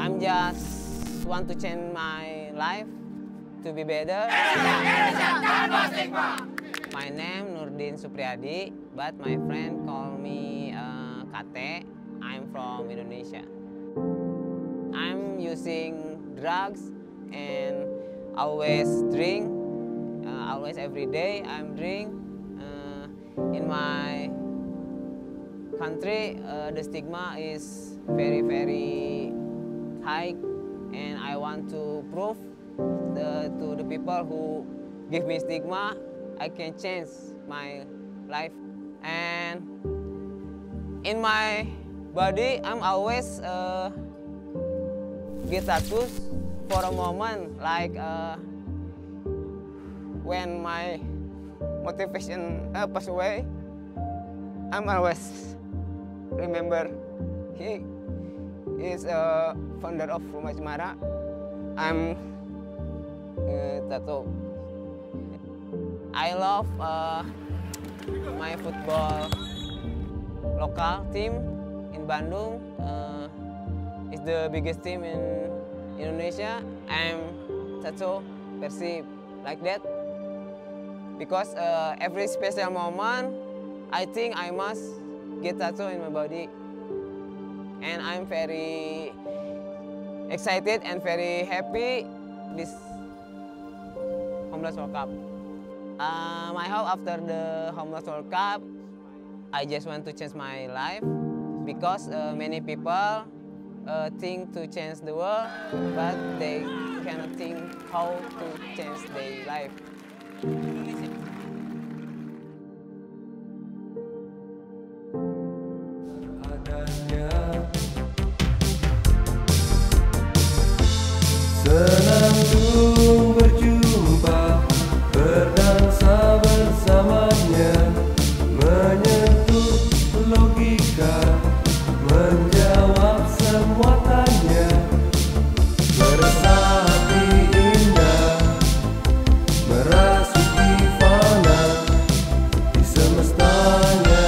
I'm just want to change my life to be better. My name Nurdin Supriyadi, but my friend call me Kate. I'm from Indonesia. I'm using drugs and always drink. Always every day I'm drink. In my country, the stigma is very high, and I want to prove to the people who give me stigma, I can change my life. And in my body, I'm always get tattoos for a moment, like when my motivation pass away, I'm always remember he is a founder of Rumah Cemara. I'm tattoo. I love my football local team in Bandung. It's the biggest team in Indonesia. I'm tattoo Persib like that because every special moment, I think I must get tattoo in my body, and I'm very excited and very happy this Homeless World Cup. I hope after the Homeless World Cup, I just want to change my life because many people think to change the world, but they cannot think how to change their life. Senang berjumpa, berdansa bersamanya, menyentuh logika, menjawab semua tanya, meresapi indah, merasuki fana di semestanya.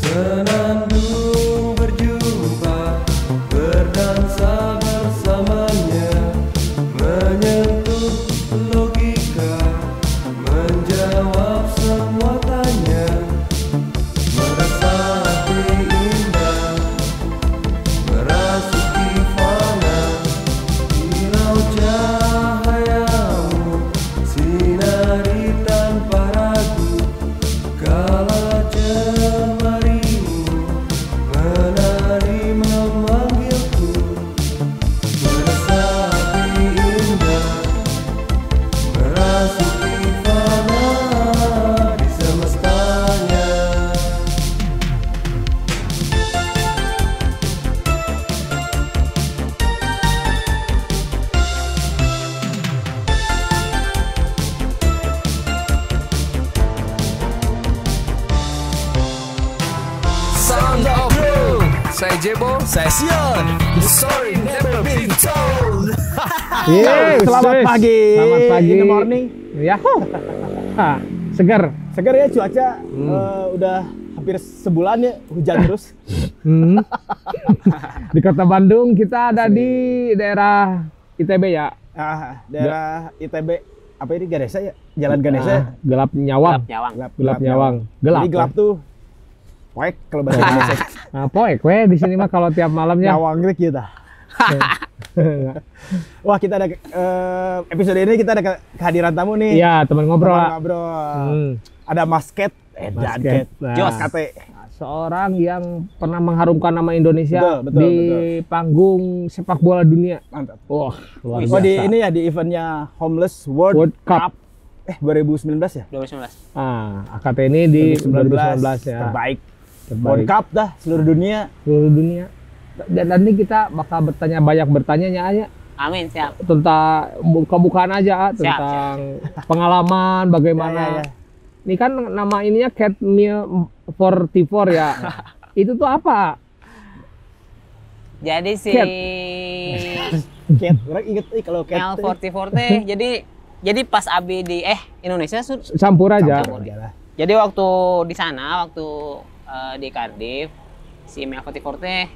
Senandung berjumpa, berdansa bersamanya, menyentuh logika, menjawab semua tanya, meresapi indah, merasuki fana, hilau cahayamu, sinari tanpa ragu, kala cemari menari memanggilku, meresapi indah, merasuki fana di semestanya. Sound of Blue. Saya Jebo, saya Sion. The story never been told. Selamat pagi. Selamat pagi. In the morning. Ya. Segar. Segar ya cuaca. Udah hampir sebulan ya hujan terus. Di Kota Bandung kita ada di daerah ITB ya. Daerah ITB. Apa ini Ganesha ya? Jalan Ganesha. Gelap Nyawang. Gelap Nyawang. Gelap. Jadi gelap tuh. Poek kalau bahasa Indonesia. Nah, poek we di sini mah kalau tiap malamnya. Nyawang gitu. Wah, kita ada episode ini kita ada kehadiran tamu nih. Iya, teman ngobrol. Ada Mas Ket, Ket. Jos Kate. Seorang yang pernah mengharumkan nama Indonesia Betul, di panggung sepak bola dunia. Mantap. Wah, luar biasa. Oh, di ini ya di eventnya Homeless World Cup. 2019 ya? 2019. AKT ini di 2019 ya. Terbaik. World Cup dah seluruh dunia. Seluruh dunia. Dan nanti kita bakal banyak bertanya ya. Amin, siap. Tentang buka-bukaan aja tentang pengalaman bagaimana. Ya. Ini kan nama ininya Cat Meal 44 ya. Itu tuh apa? Jadi si Cat, orang inget kalau Cat. Mel 44 teh jadi pas Abi di Indonesia Campur aja. Jadi waktu di sana, waktu di Cardiff, si Mel 44 teh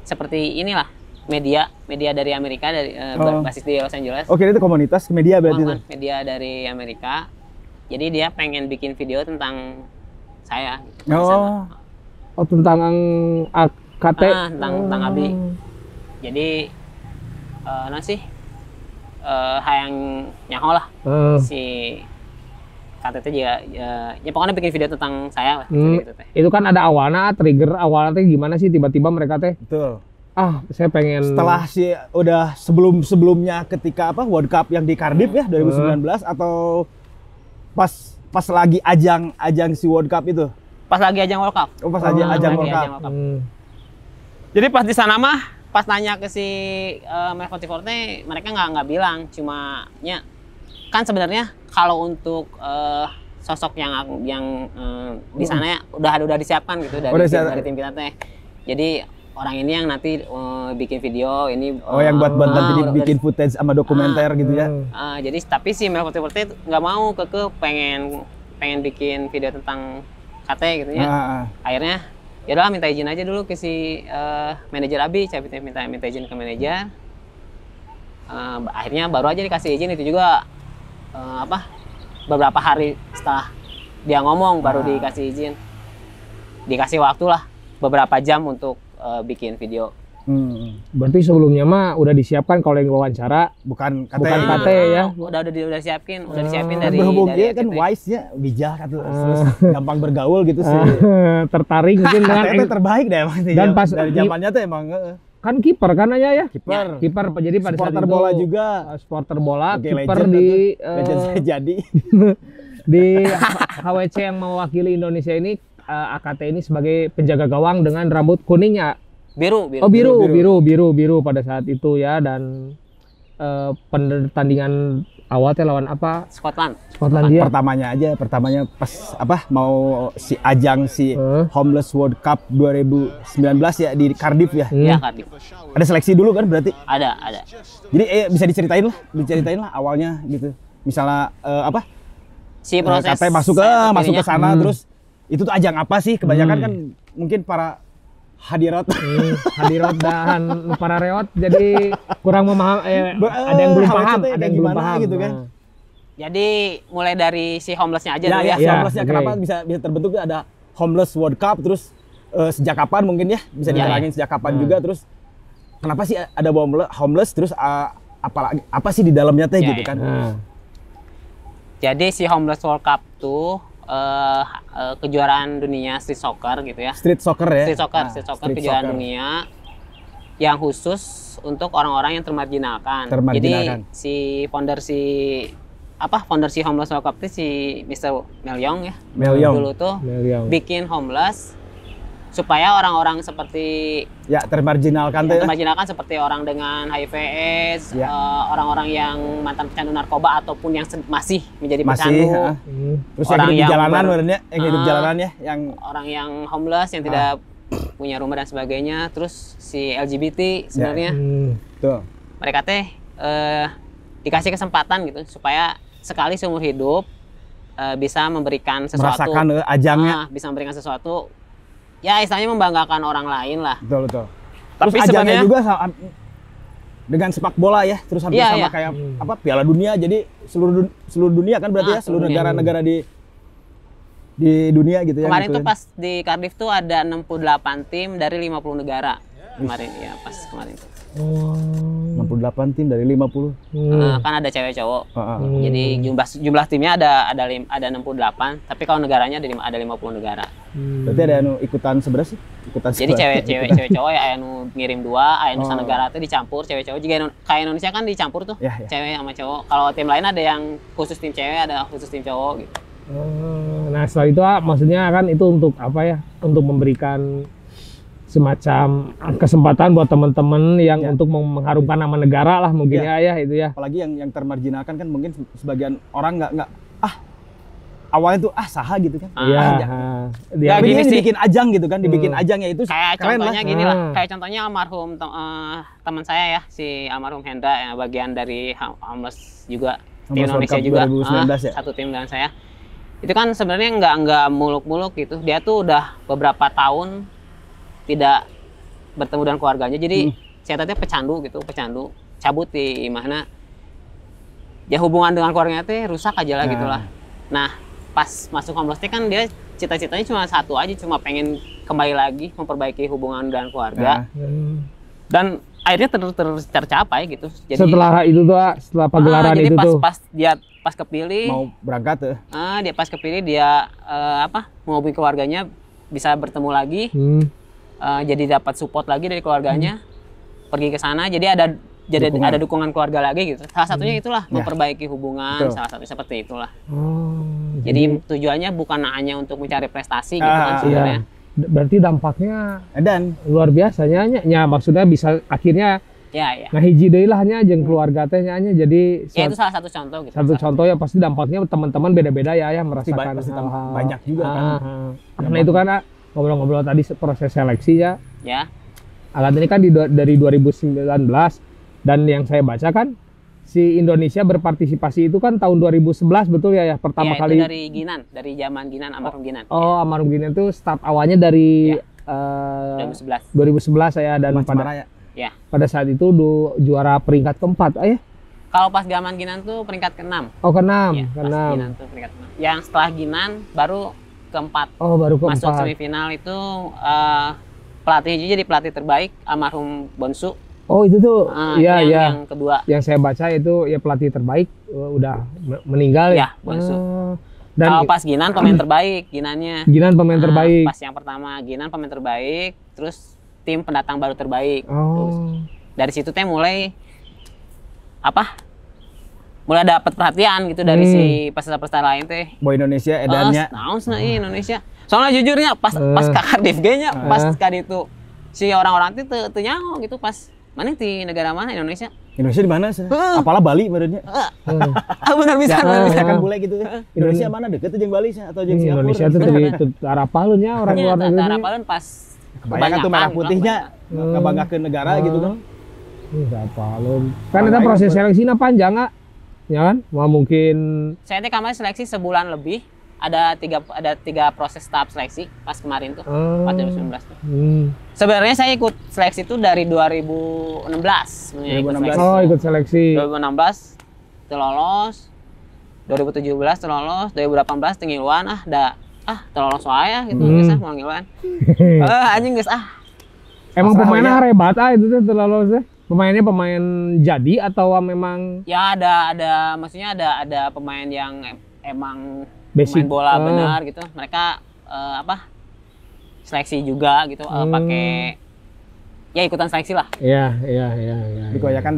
seperti inilah media dari Amerika, dari basis di Los Angeles. Oke, itu komunitas media berarti itu. Media dari Amerika. Jadi dia pengen bikin video tentang saya. Gitu, Oh, tentang AKT. Tentang Abi. Jadi hayang nyaho lah si KTT juga ya pokoknya bikin video tentang saya lah gitu teh. Itu kan ada trigger awalnya teh gimana sih tiba-tiba mereka teh Betul. saya pengen Setelah udah sebelumnya ketika World Cup yang di Cardiff ya 2019 atau pas lagi ajang si World Cup itu? Pas lagi ajang World Cup. Oh, pas ajang World Cup. Jadi pas di sana mah pas nanya ke si Mel 44 teh mereka nggak bilang, cuma kan sebenarnya kalau untuk sosok yang di sana ya udah disiapkan gitu dari tim kita teh. Jadi orang ini yang nanti bikin video ini yang buat bantuan jadi bikin footage sama dokumenter gitu ya. Jadi tapi si Mel 44 nggak mau pengen bikin video tentang KT gitu ya. Akhirnya ya udah minta izin aja dulu ke si manajer Abi, saya minta izin ke manajer. Akhirnya baru aja dikasih izin, itu juga beberapa hari setelah dia ngomong baru dikasih izin. Dikasih waktu lah beberapa jam untuk bikin video. Berarti sebelumnya mah udah disiapkan kalau yang wawancara bukan KT ya. Udah disiapin dari berhubung dari dia kan wise-nya bijak atau gampang bergaul gitu sih. Tertarik mungkin dengan itu terbaik deh emang. Dan pas dari zamannya tuh emang kan kiper kan aja ya. Kiper. Jadi pada saat itu bola juga. Supporter bola, kiper di legend saya jadi. Di HWC yang mewakili Indonesia ini AKT ini sebagai penjaga gawang dengan rambut kuningnya. Biru. Oh, biru pada saat itu ya. Dan pertandingan awalnya lawan apa? Skotlandia. Pertamanya pas mau si ajang Homeless World Cup 2019 ya di Cardiff ya. Iya, Cardiff. Ada seleksi dulu kan berarti? Ada. Jadi bisa diceritain lah awalnya gitu. Misalnya si proses masuk ke sana terus itu tuh ajang apa sih? Kebanyakan kan mungkin para hadirat dan para reot jadi kurang memaham ada yang belum paham, gitu kan. Jadi mulai dari si homelessnya aja dulu ya. Homelessnya kenapa bisa terbentuk ada Homeless World Cup, terus sejak kapan mungkin ya bisa diterangin sejak kapan juga, terus kenapa sih ada homeless, terus apa sih di dalamnya teh gitu kan. Jadi si Homeless World Cup tuh kejuaraan dunia street soccer gitu ya. Street soccer kejuaraan dunia yang khusus untuk orang-orang yang termarginalkan. Jadi si founder si Homeless World Cup itu si Mr. Melyong ya. Dulu tuh bikin homeless supaya orang-orang seperti termarginalkan seperti orang dengan HIV/AIDS, orang-orang yang mantan pecandu narkoba ataupun yang masih menjadi pecandu, terus orang yang hidup jalanan ya, yang orang yang homeless yang tidak punya rumah dan sebagainya, terus si LGBT sebenarnya mereka teh dikasih kesempatan gitu supaya sekali seumur hidup bisa memberikan sesuatu, merasakan ajangnya, bisa memberikan sesuatu. Ya istilahnya membanggakan orang lain lah. Betul. Tapi sebenarnya juga dengan sepak bola ya, terus hampir sama kayak Piala Dunia. Jadi seluruh dunia kan berarti seluruh negara-negara di dunia gitu ya. Kemarin tuh pas di Cardiff tuh ada 68 tim dari 50 negara. Kemarin tuh. 68 tim dari 50. Kan ada cewek cowok. Jadi jumlah timnya ada 68, tapi kalau negaranya ada 50 negara. Berarti ada ikutan seberapa sih? Jadi cewek cowok ya anu ngirim 2, nusa negara tuh dicampur cewek cowok. Juga kayak Indonesia kan dicampur tuh. Cewek sama cowok. Kalau tim lain ada yang khusus tim cewek, ada khusus tim cowok gitu. Nah, setelah itu maksudnya kan itu untuk apa ya? Untuk memberikan semacam kesempatan buat teman-teman yang untuk mengharumkan nama negara lah mungkin ya itu ya. Apalagi yang termarginalkan kan mungkin sebagian orang nggak awalnya tuh saha gitu kan. Iya. Ya, Tapi gini ini sih. dibikin ajang gitu kan, dibikin ajangnya itu Kayak keren contohnya lah. gini lah, kayak contohnya almarhum teman saya ya, si almarhum Hendra yang bagian dari Homeless juga, tim Homeless World Indonesia Cup juga, 2019 ya? satu tim dengan saya. Itu kan sebenarnya nggak muluk-muluk gitu, dia tuh udah beberapa tahun tidak bertemu dengan keluarganya, jadi saya tadi pecandu cabut di mana ya hubungan dengan keluarganya teh rusak aja lah gitulah. Nah pas masuk Homeless kan dia cita-citanya cuma satu aja, cuma pengen kembali lagi memperbaiki hubungan dengan keluarga, dan akhirnya tercapai gitu. Jadi Setelah itu tuh, setelah pagelaran jadi itu tuh. pas kepilih, Mau berangkat tuh. dia pas kepilih dia menghubungi keluarganya, bisa bertemu lagi, jadi dapat support lagi dari keluarganya, pergi ke sana, jadi ada dukungan keluarga lagi gitu. Salah satunya itulah memperbaiki hubungan, salah satu seperti itulah. Jadi tujuannya bukan hanya untuk mencari prestasi gitu kan sebenarnya. Berarti dampaknya Dan luar biasanya nya maksudnya bisa akhirnya Ya. ngahiji deui lah nya jeung keluarga teh nya jadi Ya itu salah satu contoh gitu. satu contoh ya pasti dampaknya teman-teman beda-beda ya merasakan pasti hal-hal banyak juga kan. Karena itu kan ngobrol-ngobrol tadi proses seleksi ya. Ya. Alat ini kan dari 2019 dan yang saya baca kan si Indonesia berpartisipasi itu kan tahun 2011 betul ya pertama Ya, kali. itu dari Ginan, dari zaman Ginan, almarhum Ginan. Oh, almarhum Ginan itu start awalnya dari 2011. 2011 saya dan Mas Cemara ya. Ya. pada saat itu juara peringkat keempat ya. Kalau pas zaman Ginan tuh peringkat ke-6. Oh, keenam, Ya, pas Ginan tuh peringkat ke-6. Yang setelah Ginan baru keempat. Oh, baru keempat. Masuk semifinal itu pelatihnya jadi pelatih terbaik almarhum Bonsu. Oh, itu tuh iya itu ya. yang kedua. Yang saya baca itu ya pelatih terbaik udah meninggal ya. Ya, Bonsu. Dan Kalau pas Ginan pemain terbaik, Ginannya. Ginan pemain terbaik. Pas yang pertama Ginan pemain terbaik, terus tim pendatang baru terbaik. Terus Oh. dari situ teh mulai mulai dapat perhatian gitu dari si peserta-peserta lain teh. Boy Indonesia edannya. Naon cenah ieu Indonesia. Soalnya jujurnya pas kakak Divge nya pas kali itu si orang-orang teh teu nyaho gitu pas mana di negara mana Indonesia. Indonesia di mana sih? Apalah Bali menurutnya. Benar bisa. Bisa kan bule gitu. Indonesia mana deket jeung Bali atau jeung Singapura? Indonesia tuh dari arapalun ya orang luar negeri. Tarapalun pas Kebanyakan tuh merah putihnya ngebanggakeun negara gitu kan. Arapalun. Kan itu proses seleksinya panjang nggak? Ya kan? Mau mungkin saya teh kemarin seleksi sebulan lebih. Ada tiga proses tahap seleksi pas kemarin tuh, 2019 tuh. Sebenarnya saya ikut seleksi tuh dari 2016 sebenarnya. 2016. Oh, ikut seleksi. 2016 terlolos, 2017 terlolos, 2018 tengiluan terlolos wae gitu geus mau ngiluan. Anjing geus Emang pemainnya hebat itu tuh terlalu sih. Pemainnya pemain jadi atau memang Ya ada maksudnya ada pemain yang emang basic main bola benar gitu. Mereka seleksi juga gitu, pakai ya ikutan seleksi lah. Iya. Dikebanyakan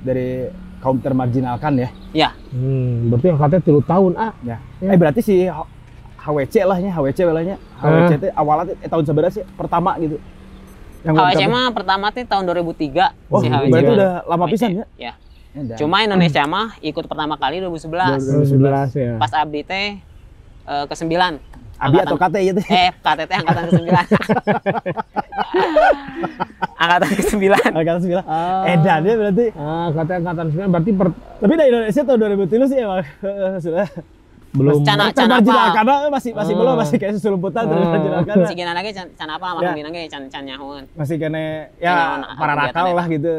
dari kaum termarginalkan ya. Ya. Berarti yang katanya 3 tahun Ya. Berarti si HWC lah ya, HWC belanya. HWC itu awalnya tahun seberapa sih pertama gitu. HWC mah pertama tuh tahun 2003 Oh, si HWC. berarti udah lama pisan ya? Ya. Cuma Indonesia mah ikut pertama kali 2011. 2011 ya. Pas Abdi teh ke-9. Abi atau KT gitu. KTT angkatan ke-9. Angkatan ke-9. Angkatan 9. Edan ya berarti. Katanya angkatan 9 berarti Tapi dari Indonesia tahun 2003 sih emang sudah belum Cana termarginalkan apa? masih belum masih kayak susulumputan termarginalkan. Si Gina lagi can apa almarhum Gina ge can nyahoan. Masih kena ya para nakal lah gitu.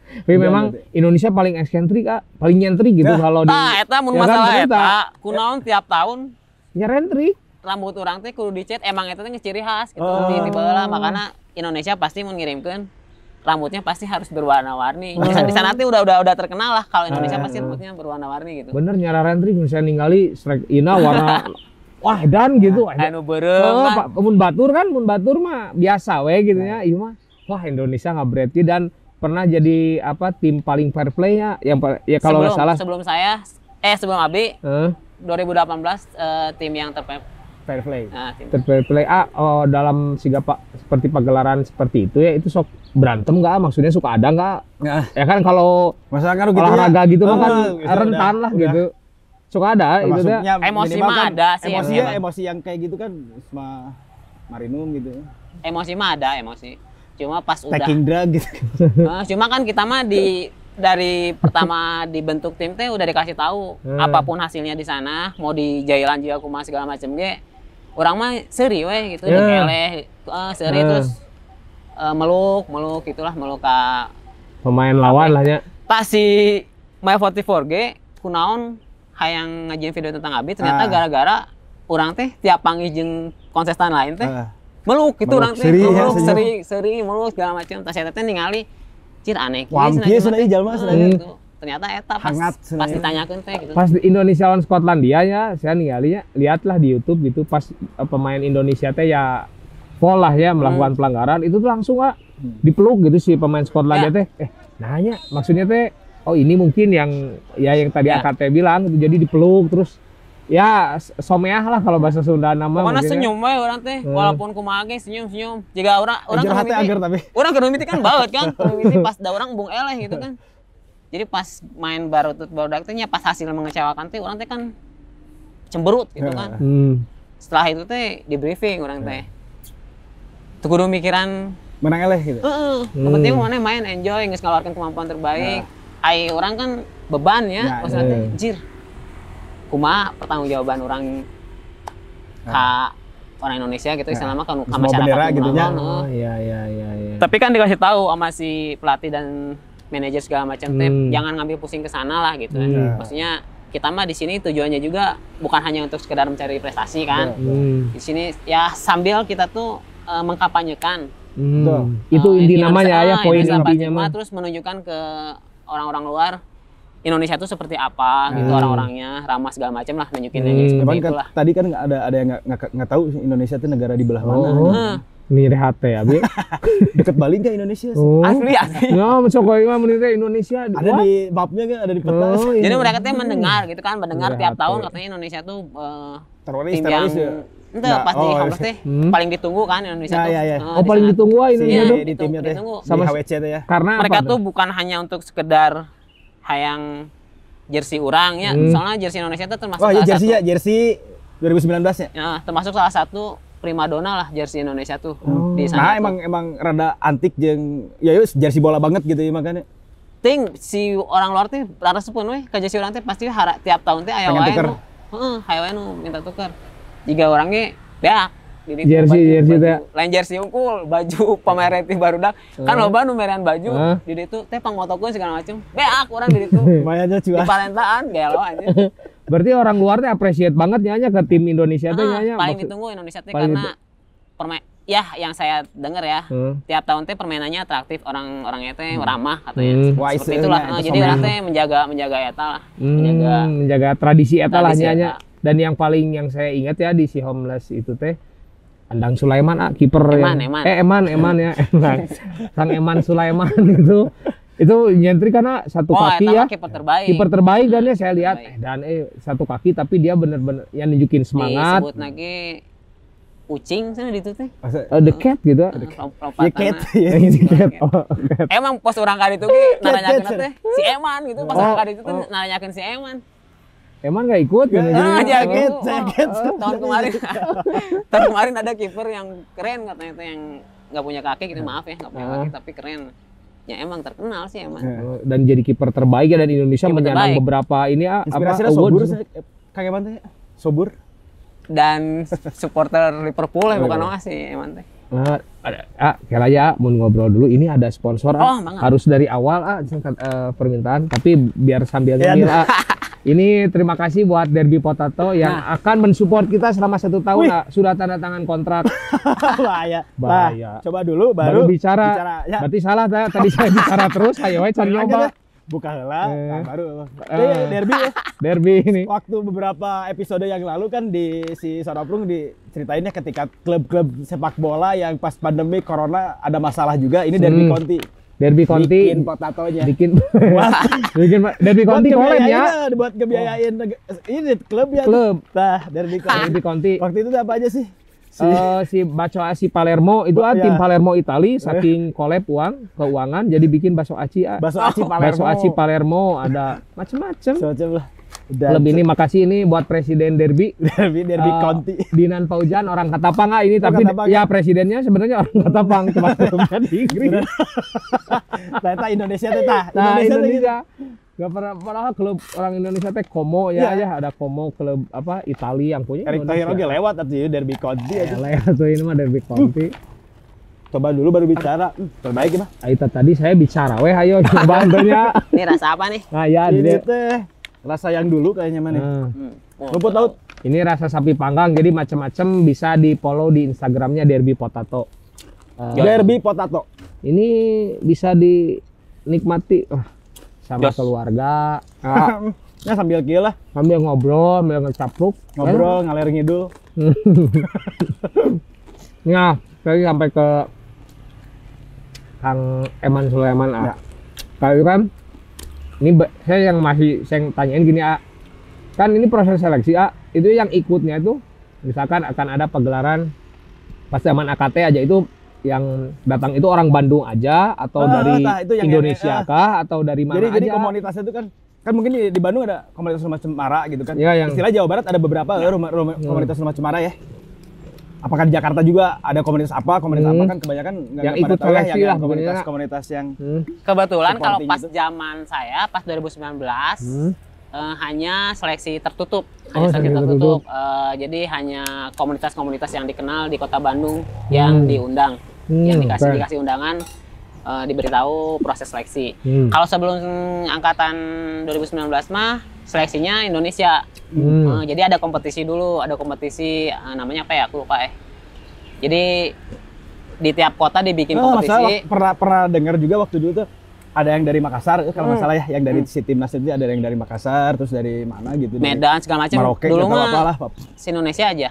Tapi memang Indonesia paling eksentrik paling nyentrik gitu kalau di Eta mun Ya kan, masalah ternyata. eta kunaon tiap tahun nyentrik. rambut orang teh kudu dicet emang eta teh ciri khas gitu di baheula makana Indonesia pasti mun ngirimkeun rambutnya pasti harus berwarna-warni. Di sana tuh udah terkenal lah kalau Indonesia pasti rambutnya berwarna-warni gitu. Bener nyara rentrik misalnya ningali strike ina warna wah dan gitu. Anu beureum kan. Mun batur mah biasa we gitu ya. Iya mah wah Indonesia nggak berarti dan pernah jadi tim paling fair play ya yang ya kalau nggak salah sebelum Abi 2018 tim yang fair play. Nah, tim. Fair play dalam seperti pagelaran seperti itu ya, itu sok berantem nggak? Maksudnya suka ada nggak? Nah, Ya kan kalau masalah kan gitu olahraga gitu mah kan itu rentan lah udah. gitu. Suka ada itu teh. Termasuknya Emosi minimal mah kan ada sih, emosi emang. emosi yang kayak gitu kan sama marinum gitu. Emosi mah ada emosi. Cuma pas udah Taking drug gitu. cuma kan kita mah dari pertama dibentuk tim teh udah dikasih tahu apapun hasilnya di sana, mau di jailan juga kumaha segala macam ge. Orang mah seuri we gitu, dikeleh, seuri terus meluk gitulah, meluk ka Pemain lawan lah ya. pas si My44G kunaon hayang ngajieun video tentang Abi, ternyata gara-gara orang teh tiap panggil jeung kontestan lain teh meluk gitu, Meluk, orang teh seri ya, meluk, senyum. seri meluk segala macam. Tas eta teh ningali cir aneh Wamki cenah ieu jalma cenah ieu. gitu. Ternyata eta pas Hangat cenah ieu. ditanyakeun teh gitu. Pas di Indonesia lawan Skotlandia ya, saya ninggalinya lihatlah di YouTube gitu, pas pemain Indonesia teh ya foul lah ya melakukan pelanggaran, itu tuh langsung dipeluk gitu si pemain Skotlandia teh. Nanya maksudnya teh, oh ini mungkin yang tadi AKT bilang gitu, jadi dipeluk terus ya someah lah kalau bahasa Sunda nama. Pokoknya mungkin ya. senyum we orang teh, walaupun kumaha ge senyum. Jika orang Ajar hati agar tapi. Orang ke mimiti kan baut kan, mimiti pas da orang bung eleh gitu kan. Jadi pas main barudak teh nya pas hasil mengecewakan teh orang teh kan cemberut gitu kan. Setelah itu teh di briefing orang teh. Tuh kudu mikiran Menang eleh gitu. yang penting mana main enjoy, geus ngaluarkeun kemampuan terbaik. Ai orang kan beban ya, maksudnya teh jir. Kumaha pertanggungjawaban orang ka orang Indonesia gitu istilahnya kan ka masyarakat bendera gitu nya. Oh iya. Tapi kan dikasih tahu sama si pelatih dan manajer segala macam teh jangan ngambil pusing ke sana lah gitu kan. Maksudnya kita mah di sini tujuannya juga bukan hanya untuk sekedar mencari prestasi kan. Di sini ya sambil kita tuh mengkampanyekan. Itu inti namanya ya, poin Indonesia intinya mah. terus menunjukkan ke orang-orang luar Indonesia tuh seperti apa gitu, orang-orangnya ramah segala macam lah, nunjukin aja seperti Cuman kan itulah. tadi kan ada yang nggak tahu sih Indonesia itu negara di belah mana. Ini rehat ya, Abi. Deket Bali nggak Indonesia sih? Asli. Ya, mencoba mah menurut Indonesia. Ada di mapnya kan, ada di peta. Jadi mereka tuh mendengar gitu kan, mendengar tiap tahun katanya Indonesia tuh tim yang itu pas di Homeless teh paling ditunggu kan Indonesia tuh. Oh, paling ditunggu Indonesia tuh. Di timnya teh. ditunggu. Sama HWC teh ya. Karena Mereka apa tuh bukan hanya untuk sekedar hayang jersey urang ya, soalnya jersey Indonesia itu termasuk Oh iya salah jersey satu, ya, jersey 2019 ya. ya, termasuk salah satu primadona lah jersey Indonesia tuh di Nah sana. emang rada antik jeung ya yus jersey bola banget gitu ya makanya. Ting si orang luar teh rada sepun we ka jersey urang teh pasti tiap tahun teh aya Pengen wae tuker. nu. Heeh, aya wae nu minta tuker. Jika orang ge beak di ditu Jersey baju. teh. Lain jersey unggul, baju pamer ti barudak. Kan loba nu merean baju di ditu teh pangmotokeun segala macem. Beak urang di ditu. Lumayan aja Di cuan. parentaan gelo aja. berarti orang luar teh appreciate banget nyanya ke tim Indonesia teh nyanya. Paling Maksud- ditunggu Indonesia teh paling karena ya yang saya dengar ya tiap tahun teh permainannya atraktif, orang-orangnya teh ramah katanya. Wise, Seperti itulah. itu Jadi sama orang teh menjaga eta lah, menjaga tradisi eta lah tradisi nyanya. eta. Dan yang paling yang saya ingat ya di si Homeless itu teh Andang Sulaiman kiper Eman. Eman ya. Sang Eman Sulaiman itu nyentri karena satu kaki eta ya. mah kiper terbaik. Kiper terbaik dan ya saya lihat Terbaik. satu kaki tapi dia bener-bener yang nunjukin semangat. Disebut lagi ucing sana di itu teh. The cat gitu. Ya cat ya. The cat. Oh, cat. Emang pas orang kali itu ge nanyakeun teh si Eman gitu, pas orang kali itu teh nanyakeun si Eman. Eman nggak ikut gitu. Jaget. Jaget. Tahun kemarin. Tahun kemarin ada kiper yang keren katanya teh yang nggak punya kaki gitu, maaf ya, nggak punya kaki tapi keren. Ya emang terkenal sih Eman. Dan jadi kiper terbaik ya, dan Indonesia Kiper menyandang terbaik. beberapa ini Inspirasinya Sobur Kang Eman teh. Sobur. Dan supporter Liverpool ya bukan Oas sih Eman teh. Kira ya mau ngobrol dulu, ini ada sponsor Mangga. harus dari awal permintaan, tapi biar sambil nyemil ini terima kasih buat Derby Potato yang akan mensupport kita selama 1 tahun. Sudah tanda tangan kontrak. Bahaya. Bahaya. Nah, coba dulu Baru bicara. Ya. Berarti salah tadi saya bicara terus, ayo cari nyoba. Buka heula, nah, baru. Derby ya. Derby ini. Waktu beberapa episode yang lalu kan di si Sonoprung diceritainnya ketika klub-klub sepak bola yang pas pandemi corona ada masalah juga, ini Derby County. Derby County bikin potatonya. bikin bikin Derby County collab ya. Buat ngebiayain ini klub ya. Klub. Nah, Derby County. Derby County. Waktu itu apa aja sih? Si Baco Aci Palermo itu Iya. tim Palermo Itali saking collab keuangan jadi bikin bakso aci. Bakso aci Palermo. Bakso aci Palermo ada macem-macem. Macam lah. Udah. Klub ini makasih ini buat presiden Derby. Derby County. Dinan Paujan orang Katapang ini tapi Katapang. ya presidennya sebenarnya orang Katapang cuma klubnya di Inggris. Ternyata Indonesia teh tah. Nah, teh gitu. Indonesia nggak pernah padahal klub orang Indonesia teh Como ya ada Como klub apa Italia yang punya Erick Thohir oge lewat atuh Derby County aja. lewat tuh ini mah Derby County. Coba dulu baru bicara. Terbaik ya, Pak. Itu tadi saya bicara ayo coba bantunya. Ini rasa apa nih? Nah ya Ini dia. teh rasa yang dulu kayaknya mana. Nah, Rumput laut. ini rasa sapi panggang jadi macam-macam bisa di follow di Instagramnya Derby Potato. Derby Potato. Ini bisa dinikmati sama keluarga. Nah, sambil kieu lah, Sambil ngobrol, sambil ngecapruk. ngobrol ngalir ngidul. Nah, saya sampai ke Kang Eman Sulaiman. Ya. Kali kan, ini saya yang masih saya tanyain gini kan ini proses seleksi itu yang ikutnya itu misalkan akan ada pagelaran pas zaman AKT aja itu yang datang itu orang Bandung aja atau dari itu yang Indonesia kah atau dari mana Jadi aja? komunitasnya itu kan mungkin di Bandung ada komunitas rumah cemara gitu kan. Iya, yang- Istilah Jawa Barat ada beberapa komunitas rumah cemara ya. Apakah di Jakarta juga ada komunitas apa kan kebanyakan nggak Yang pada ikut tahu ya, seleksi lah komunitas yang Kebetulan kalau Supporting pas gitu. zaman saya pas 2019 hanya seleksi tertutup, Oh, seleksi tertutup. Jadi hanya komunitas-komunitas yang dikenal di Kota Bandung yang diundang, yang keren. dikasih undangan, diberitahu proses seleksi. Hmm. Kalau sebelum angkatan 2019 mah seleksinya Indonesia. Jadi ada kompetisi dulu, namanya apa ya? Aku lupa ya. Jadi di tiap kota dibikin kompetisi. pernah dengar juga waktu dulu tuh ada yang dari Makassar kalau nggak salah ya, yang dari si timnas itu ada yang dari Makassar, terus dari mana gitu, dari Medan segala macam. Merauke Dulu atau mah apalah. se-Indonesia aja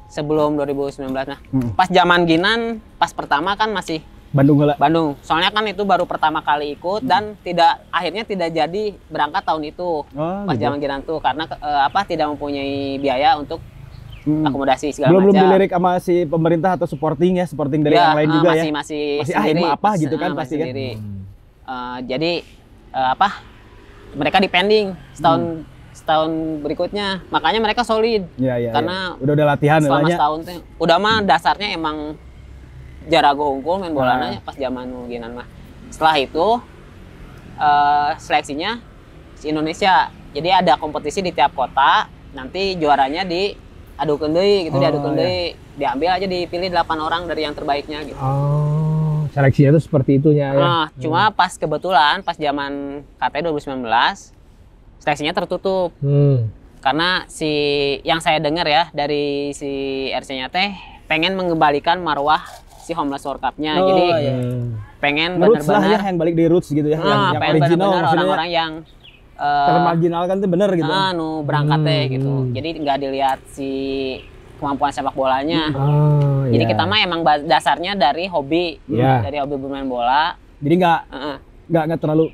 sebelum 2019. Nah, pas zaman Ginan, pas pertama kan masih Bandung heula. Bandung. Soalnya kan itu baru pertama kali ikut dan akhirnya tidak jadi berangkat tahun itu. Pas gitu. zaman Ginan tuh karena tidak mempunyai biaya untuk akomodasi segala Belum macam. dilirik sama si pemerintah atau supporting dari yang lain juga ya. Masih Masih sendiri. apa gitu kan Masih pasti kan. sendiri. Jadi mereka dipending setahun berikutnya, makanya mereka solid. Iya. Karena udah latihan selama lah ya. setahun teh udah mah dasarnya emang jarago unggul main bolanya pas zaman Ginan mah. Setelah itu seleksinya si Indonesia. Jadi ada kompetisi di tiap kota, nanti juaranya diadukeun deui gitu, diadukeun deui. Diambil aja dipilih 8 orang dari yang terbaiknya gitu. Oh, seleksinya itu seperti itunya ya. Nah, cuma pas kebetulan pas zaman KT 2019 seleksinya tertutup. Karena yang saya dengar ya dari si RC-nya teh pengen mengembalikan marwah si Homeless World Cup-nya. Jadi pengen Roots lah ya, benar-benar yang balik di roots gitu ya, yang pengen original benar-benar maksudnya. orang-orang yang Termarginal kan tuh bener gitu. nu berangkat teh gitu. Jadi nggak dilihat si kemampuan sepak bolanya. Oh, Jadi ya. kita mah emang dasarnya dari hobi, Iya. dari hobi bermain bola. Jadi nggak Heeh. terlalu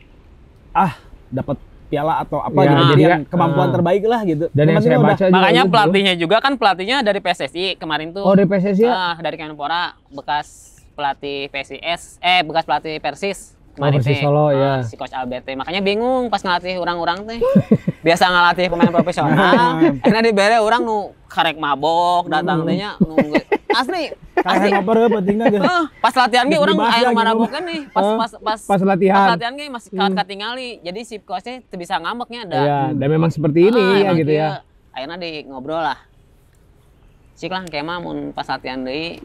dapat piala atau apa Ya, gitu. Jadi jadi yang kemampuan terbaik lah gitu. Dan yang saya baca juga Makanya gitu. pelatihnya juga kan pelatihnya dari PSSI kemarin tuh. Oh, dari PSSI ya? Dari Kemenpora, bekas pelatih PSIS, bekas pelatih Persis. Persis Solo, ya. Si Coach Albert teh. Makanya bingung pas ngelatih orang-orang teh. Biasa ngelatih pemain profesional, enak dibere orang nu karek mabok datang teh nya nu asli. Kayak ngoper pentingnya gitu. Pas latihan ge orang Dibahas aya lagi, mabok kan nih. Pas latihan. Pas latihan ge masih katingali. Jadi si coachnya teu bisa ngambeknya ada. Ya, dan memang seperti ini ya emang gitu kieu. ya. Akhirnya di ngobrol lah. Cik lah kemah mun pas latihan deui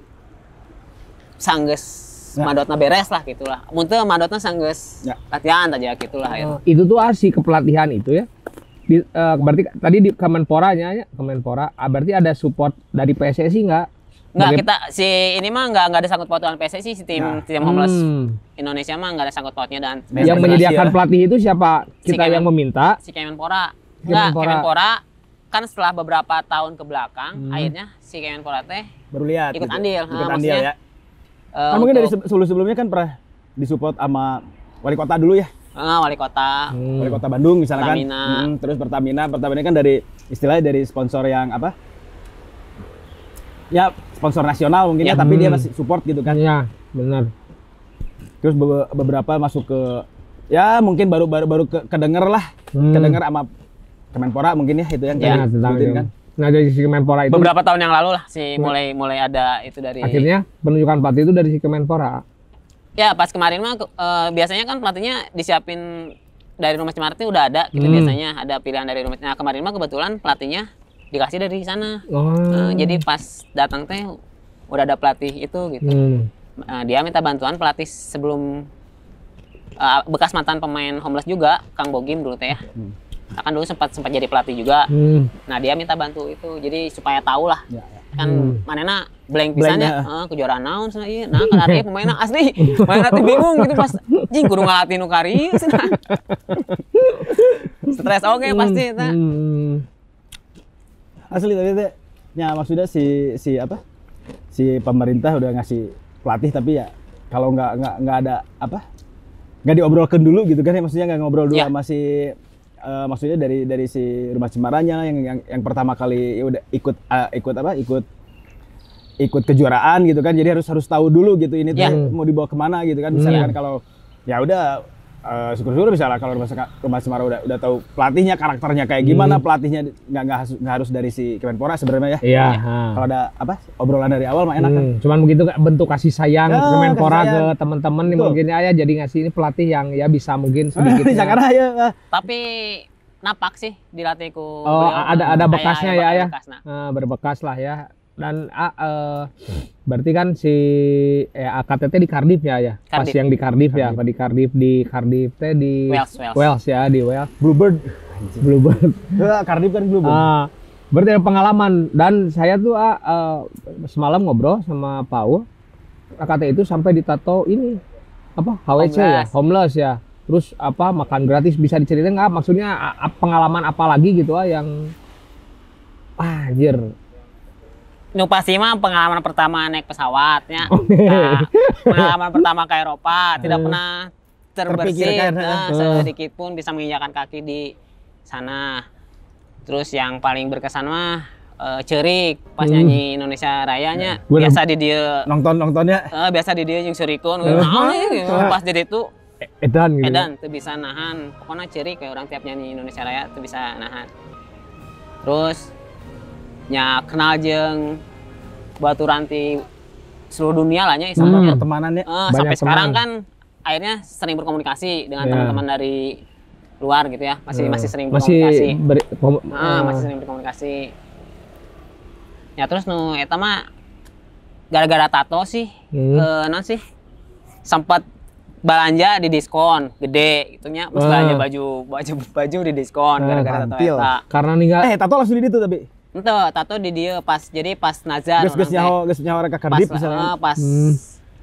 sanggeus madotna beres lah gitulah. Mun teu madotna sanggeus latihan aja gitulah akhirnya. Itu tuh si kepelatihan itu ya. Berarti tadi di Kemenporanya ya, Kemenpora, berarti ada support dari PSSI nggak? Enggak, kita si ini mah enggak ada sangkut pautnya dengan PSSI, si tim Homeless Indonesia mah enggak ada sangkut pautnya dan Yang menyediakan pelatih itu siapa? Kita yang meminta. si Kemenpora. Enggak, Kemenpora kan setelah beberapa tahun ke belakang akhirnya si Kemenpora teh Baru lihat ikut gitu. andil. Ikut andil ya. Kan mungkin dari sebelum-sebelumnya kan pernah disupport sama wali kota dulu ya. Wali kota. Wali kota Bandung misalnya kan. Pertamina. Terus Pertamina kan dari istilahnya dari sponsor yang apa? Ya sponsor nasional mungkin ya, tapi dia masih support gitu kan. Iya, benar. Terus beberapa masuk ke ya mungkin baru kedenger lah, kedenger sama Kemenpora mungkin ya itu yang Ya, tadi tentang sebutin itu. kan. Nah, dari si Kemenpora itu Beberapa tahun yang lalu lah mulai ada itu dari. akhirnya penunjukan pelatih itu dari si Kemenpora. Ya pas kemarin mah biasanya kan pelatihnya disiapin dari Rumah Cemara itu udah ada gitu biasanya ada pilihan dari rumah. Nah kemarin mah kebetulan pelatihnya dikasih dari sana. Jadi pas datang teh udah ada pelatih itu gitu. Dia minta bantuan pelatih sebelum bekas mantan pemain Homeless juga, Kang Bogim dulu teh ya. Kan dulu sempat jadi pelatih juga. Nah dia minta bantu itu, jadi supaya tahu lah. Kan manena blank pisannya kejuaraan naon cenah ieu. Nah kan ari pemainna asli, pemainna teh bingung gitu pas jing kudu ngalatih nu kari cenah. Stres oke pasti eta. Asli tapi teh ya maksudnya si pemerintah udah ngasih pelatih tapi ya kalau nggak ada apa? Nggak diobrolkan dulu gitu kan ya, maksudnya nggak ngobrol dulu sama si maksudnya dari si Rumah Cemaranya yang pertama kali ya udah ikut kejuaraan gitu kan, jadi harus tahu dulu gitu ini tuh mau dibawa kemana gitu kan. Misalnya kan kalau ya udah syukur-syukur misalnya kalau Rumah Cemara udah tahu pelatihnya karakternya kayak gimana, pelatihnya nggak harus dari si Kemenpora sebenarnya ya. Iya. Kalau ada apa obrolan dari awal mah enak kan. Cuman begitu bentuk kasih sayang Ya, Kemenpora kasih sayang. ke teman-teman nih Betul. mungkin ya jadi ngasih ini pelatih yang ya bisa mungkin sedikit. Karena ya Tapi napak sih dilatih ku Oh, beliau. ada bekasnya Aya ya. bekasna. Berbekas lah ya. Dan berarti kan si AKTT di Cardiff ya. Pas Cardiff. yang di Cardiff ya, apa di Cardiff teh di Wales. Ya, di Wales. Bluebird. Cardiff kan Bluebird. Berarti ada pengalaman dan saya tuh semalam ngobrol sama Paul. AKT itu sampai ditato ini apa HWC ya, homeless ya. Terus apa makan gratis, bisa diceritain nggak? Maksudnya pengalaman apa lagi gitu yang anjir. Nu pasti mah pengalaman pertama naik pesawatnya. Nah, pengalaman pertama ke Eropa tidak pernah terbersih Terpikirkan, sedikit pun bisa menginjakan kaki di sana. Terus yang paling berkesan mah Cerik pas nyanyi Indonesia Rayanya. Biasa di dia Nontonnya biasa di dia jeung serikun pas di itu Edan gitu. edan tuh bisa nahan. Pokoknya Cerik kayak orang tiap nyanyi Indonesia Raya tuh bisa nahan. Terus nya kenal jeung baturan ti seluruh dunia lah nya istilahnya. pertemanannya. Sampai teman. sekarang kan akhirnya sering berkomunikasi dengan teman-teman dari luar gitu ya. Masih sering berkomunikasi. Masih sering berkomunikasi. Ya terus nu eta mah gara-gara tato sih non sih sempat belanja di diskon gede gitunya, pas belanja baju di diskon gara-gara tato eta. Karena ninggal Tato langsung di itu tapi. Ente tato di dia pas nazar Geus nyaho ke Cardiff misalnya. pas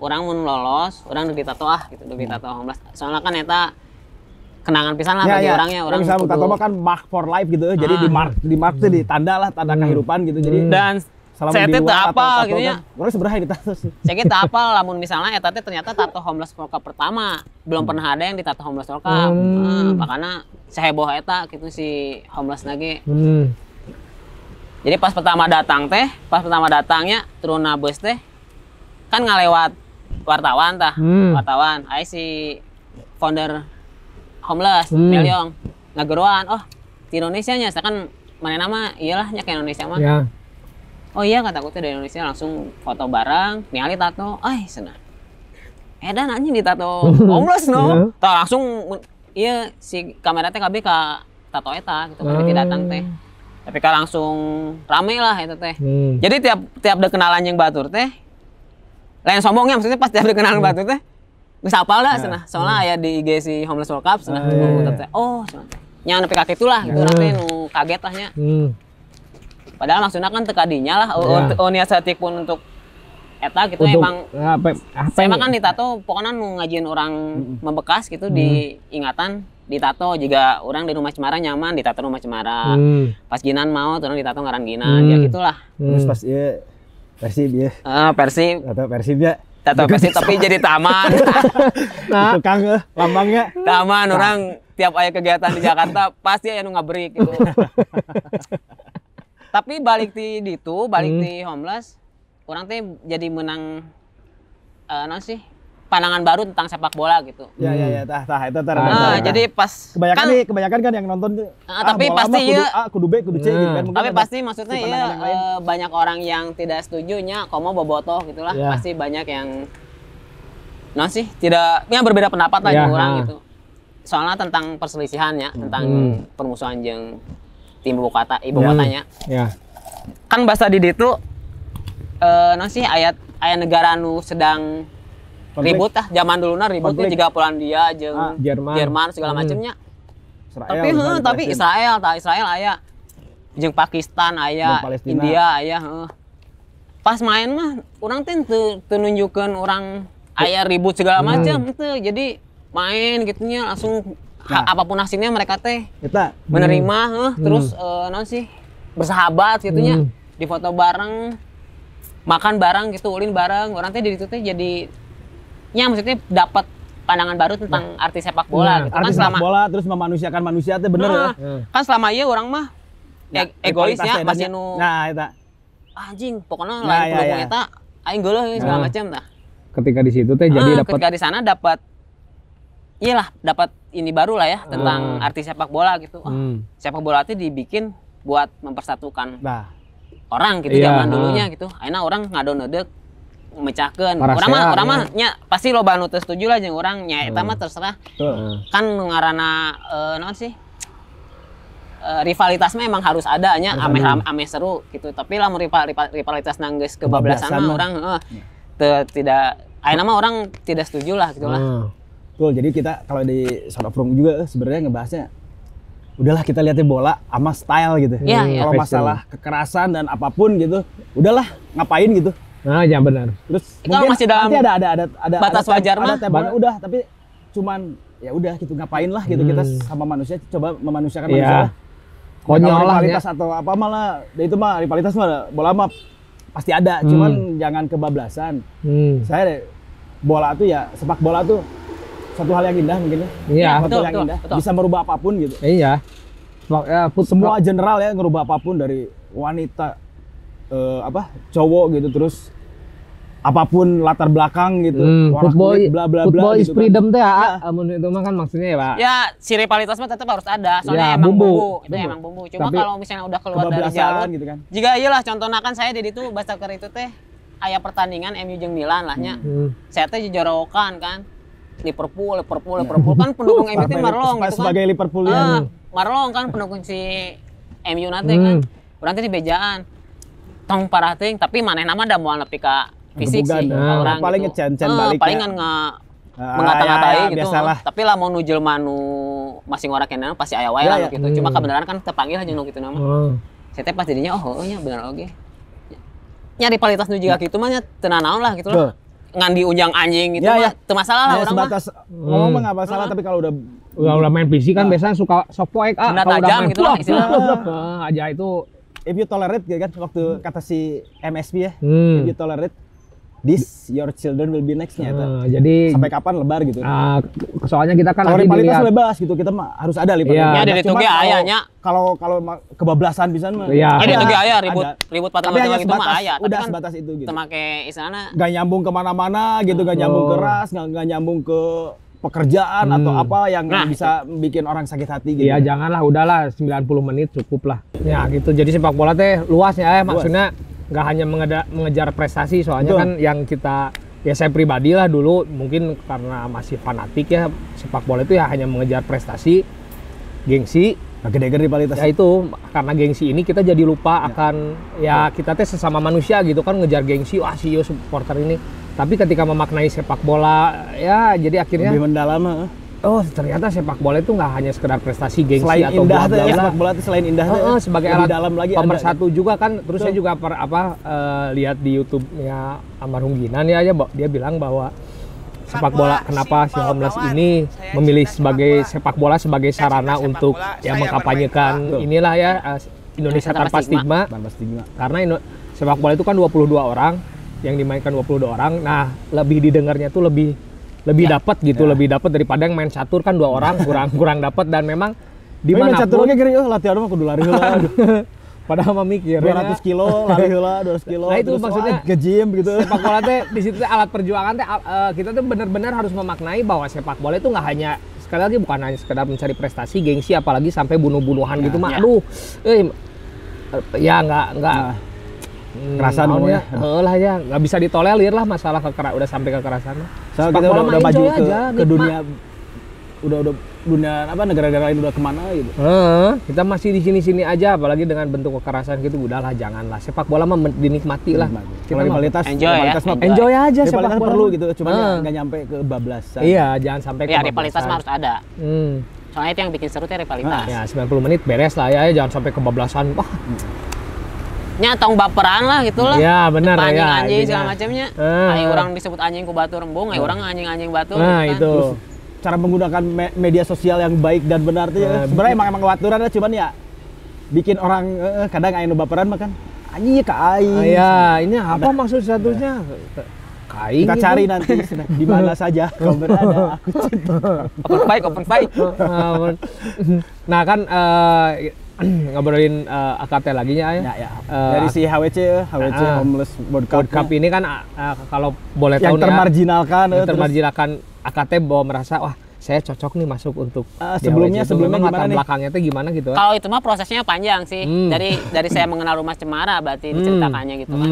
orang mau lolos, orang udah ditato gitu, udah ditato homeless. Soalnya kan eta kenangan pisan lah bagi orangnya, orang bisa tato mah kan mark for life gitu. Jadi di mark tuh ditanda lah tanda kehidupan gitu. Jadi dan saya teh teu apal gitu nya. Orang seberapa ditato sih. Saya teh apal lamun misalnya eta teh ternyata tato homeless World Cup pertama. Belum pernah ada yang ditato homeless World Cup. Makanya seheboh eta gitu si homeless lagi. Jadi pas pertama datangnya turun na bus teh kan ngalewat wartawan tah. Wartawan, ai si founder homeless Meliong ngageroan, oh di Indonesia nya kan mana nama iyalah nya ke Indonesia mah. ya. Oh iya kataku teh dari Indonesia langsung foto bareng, ningali tato, cenah. Edan anjing ditato homeless no. Tah langsung iya si kamera teh KB ka tato eta gitu kan datang teh. Tapi kan langsung rame lah itu teh. Jadi tiap ada kenalan yang batur teh, lain sombongnya maksudnya pas tiap ada kenalan batur teh, bisa apal dah cenah. Soalnya aya di IG si Homeless World Cup cenah. Oh cenah. Nya nepi ka kitu lah gitu urang teh nu kaget lah nya. Padahal maksudnya kan teu kadinya lah niat saeutik pun untuk eta gitu emang saya mah kan ditato pokoknya nu ngajieun orang membekas gitu di ingatan ditato juga orang di Rumah Cemara nyaman ditato Rumah Cemara. Pas Ginan mau turun ditato ngaran Ginan ya gitulah. Terus pas Persib ya. Persib Atau Persib ya. tato Persib tapi jadi taman. Nah, Tukang lambangnya. Taman orang tiap aya kegiatan di Jakarta pasti aya nu ngabrik gitu. Tapi balik di homeless, orang teh jadi menang naon sih? Pandangan baru tentang sepak bola gitu. Ya tah itu Jadi pas kebanyakan kan yang nonton tuh. Tapi bola pasti mah kudu ya. A, kudu B, kudu C gitu kan. Mungkin Tapi ada pasti maksudnya sudut ya pandang yang lain. banyak orang yang tidak setuju nya komo bobotoh gitulah. Ya. Pasti banyak yang sih tidak berbeda pendapat lah Ya, jeung orang ha. gitu. Soalnya tentang perselisihannya, tentang permusuhan jeung tim ibu kotanya. ya. Kan bahasa di ditu sih aya negara nu sedang Konflik. ribut zaman duluna ributnya Konflik. juga Polandia jeung Jerman. segala macamnya. Israel, Tapi Israel aya jeung Pakistan aya, Jeung Palestina. India aya Pas main mah urang teh teu nunjukkeun urang aya ribut segala macam teu. Jadi main gitunya langsung apapun hasilnya mereka teh Kita menerima terus naon sih bersahabat gitunya. Di foto bareng, makan bareng gitu, ulin bareng. Orang teh di situ teh jadi maksudnya dapat pandangan baru tentang arti sepak bola gitu. artis sepak bola terus memanusiakan manusia teh bener ya. Kan selama iya orang mah egoisnya masih nu Nah, eta. anjing pokoknya Nah, lain ya, pendukung ya. eta aing geuleuh segala macam tah. Ketika di situ teh jadi dapat Ketika di sana dapat dapat ini baru lah ya tentang arti sepak bola gitu. Sepak bola itu dibikin buat mempersatukan Nah, orang gitu Iya, zaman dulunya gitu. Ayeuna orang ngadon-edek memecahkeun. Parasea, Orang mah nya pasti loba nu teu setuju lah jeung urang nya eta mah terserah. tuh. Kan nu ngaranna naon sih? Rivalitas mah emang harus ada nya ame seru gitu. Tapi lamun rivalitas nanggeus kebablasan mah orang tidak ayeuna mah orang tidak setuju lah gitu lah. Betul, jadi kita kalau di Sound of Room juga sebenarnya ngebahasnya udahlah kita lihatnya bola sama style gitu. Iya, iya. Kalau masalah kekerasan dan apapun gitu, udahlah ngapain gitu. Nah, ya benar. Terus Kalau masih dalam nanti ada batas wajar mah, udah, tapi cuman ya udah gitu ngapain lah gitu kita sama manusia coba memanusiakan Iya. manusia lah. Konyol Kalau lah, rivalitas atau apa malah itu mah rivalitas mah bola mah pasti ada, cuman jangan kebablasan. Saya bola tuh ya sepak bola tuh satu hal yang indah mungkin ya. Iya. Satu yang indah, bisa merubah apapun gitu. Iya. Semua general ya ngerubah apapun dari wanita cowok gitu terus apapun latar belakang gitu. Warna Football, kulit, bla bla bla football is gitu kan. freedom teh amun itu mah kan maksudnya ya, Pak. Ya si rivalitas mah tetap harus ada. Soalnya Ya, emang bumbu. bumbu. Itu emang bumbu. Cuma Tapi kalau misalnya udah keluar dari Kebablasan jalur gitu kan. jika iyalah contohnya kan saya di itu Bastaker itu teh aya pertandingan MU jeung Milan lah nya. Saya teh jejorokan kan. Liverpool kan pendukung MU teh marlong gitu kan. Sebagai Liverpoolian. Marlong kan pendukung si MU nanti kan. Urang teh di bejaan. Tong parah teuing tapi manehna mah da moal nepi ka fisik sih Gebugan, orang paling gitu. ngecen-cen balik paling ya. kan mengata-ngatai ya, gitu. biasalah. Tapi lamun nu jelema nu masih ngorakeun pasti aya wae Ya, lah ya. gitu. Cuma kebenaran kan terpanggil aja nu kitu nama. Saya teh pas jadinya nya bener oge. Nya rivalitas nu jiga kitu mah nya teu naon lah gitu lah. Ngan diunjang anjing gitu Ya, ya. mah teu masalah lah Ya, urang mah. sebatas ngomong mah nggak masalah tapi kalau Udah main PC kan biasanya suka sok poek Benda kalau udah tajam main gitu lah istilahnya. aja itu if you tolerate gitu kan waktu kata si MSP ya if you tolerate this your children will be next-nya eta. jadi Sampai kapan lebar gitu. soalnya kita kan Kalau nanti rivalitas dilihat bebas gitu kita mah harus ada Iya. rivalitas. Ya, di ditu ge aya nya. Kalau kebablasan pisan mah. Iya. Ya ada, ditu ge aya ada. ribut Tapi patah hanya gitu mah sebatas, aya. Tapi udah kan sebatas itu gitu. teu make istilahna Gak nyambung kemana-mana gitu, gak nyambung ke ras, gak nyambung ke pekerjaan atau apa yang Nah, bisa bikin orang sakit hati gitu. Iya janganlah udahlah 90 menit cukup lah ya gitu jadi sepak bola teh luas ya maksudnya nggak hanya mengejar prestasi soalnya Betul. kan yang kita ya saya pribadi lah dulu mungkin karena masih fanatik ya sepak bola itu ya hanya mengejar prestasi gengsi Gede-gede rivalitas. ya itu karena gengsi ini kita jadi lupa akan ya kita teh sesama manusia gitu kan ngejar gengsi wah si yo supporter ini tapi ketika memaknai sepak bola ya jadi akhirnya Lebih mendalam. oh ternyata sepak bola itu nggak hanya sekedar prestasi gengsi Selain atau indah tuh bla ya, bla sepak bola itu selain indah tuh ya, sebagai lebih alat dalam lagi pemersatu juga kan terus Betul. saya juga lihat di YouTube-nya Almarhum Ginan ya dia bilang bahwa sepak bola kenapa si homeless ini memilih sebagai sepak bola sebagai sarana untuk ya mengkampanyekan inilah ya Indonesia tanpa stigma Tanpa stigma. karena sepak bola itu kan 22 orang yang dimainkan 22 orang. Nah, lebih didengarnya tuh lebih dapat gitu, lebih dapat daripada yang main catur kan 2 orang kurang dapat. Dan memang di Main mana catur oge gini latihan mah kudu lari heula. padahal mah mikir 200 kilo lari heula 200 kilo. Nah, itu terus, maksudnya ke gym gitu. sepak bola teh di situ teh alat perjuangan teh kita tuh benar-benar harus memaknai bahwa sepak bola itu nggak hanya sekali lagi bukan hanya sekedar mencari prestasi, gengsi, apalagi sampai bunuh-bunuhan gitu mah. Aduh, ya nggak Kerasan ya, lah ya nggak bisa ditolerir lah masalah udah sampai kekerasan. Soalnya kita udah maju ke dunia, udah dunia apa negara-negara lain udah kemana gitu. Kita masih di sini-sini aja, apalagi dengan bentuk kekerasan gitu. Udahlah, janganlah. Sepak bola mah dinikmati lah. Kita rivalitas, enjoy aja sepak bola perlu gitu. Cuman nggak nyampe ke bablasan. Iya, jangan sampai ke bablasan. Rivalitas mah harus ada. Soalnya itu yang bikin seru teh rivalitas. Ya 90 menit beres lah ya, jangan sampai ke bablasan. Wah. Tong baperan lah gitu lah. Ya benar ya. Anjing segala macamnya. Kayak orang disebut anjing ku batu rembung, kayak orang anjing batu. Nah, gitu kan. itu. Cara menggunakan media sosial yang baik dan benar tuh sebenarnya emang waturan cuman ya bikin orang kadang aya nu baperan mah kan anjing ka aing. Ya, ini apa maksud satunya? Kaing. Kita cari nanti di mana saja kalau berada aku cinta. Open fight. Nah, kan ngobrolin AKT lagi ya. Dari si HWC Homeless World Cup ini kan kalau boleh tahu yang termarginalkan AKT bahwa merasa wah saya cocok nih masuk untuk sebelumnya latar belakangnya itu gimana gitu. Kalau itu mah prosesnya panjang sih. Dari saya mengenal Rumah Cemara berarti diceritakannya gitu kan.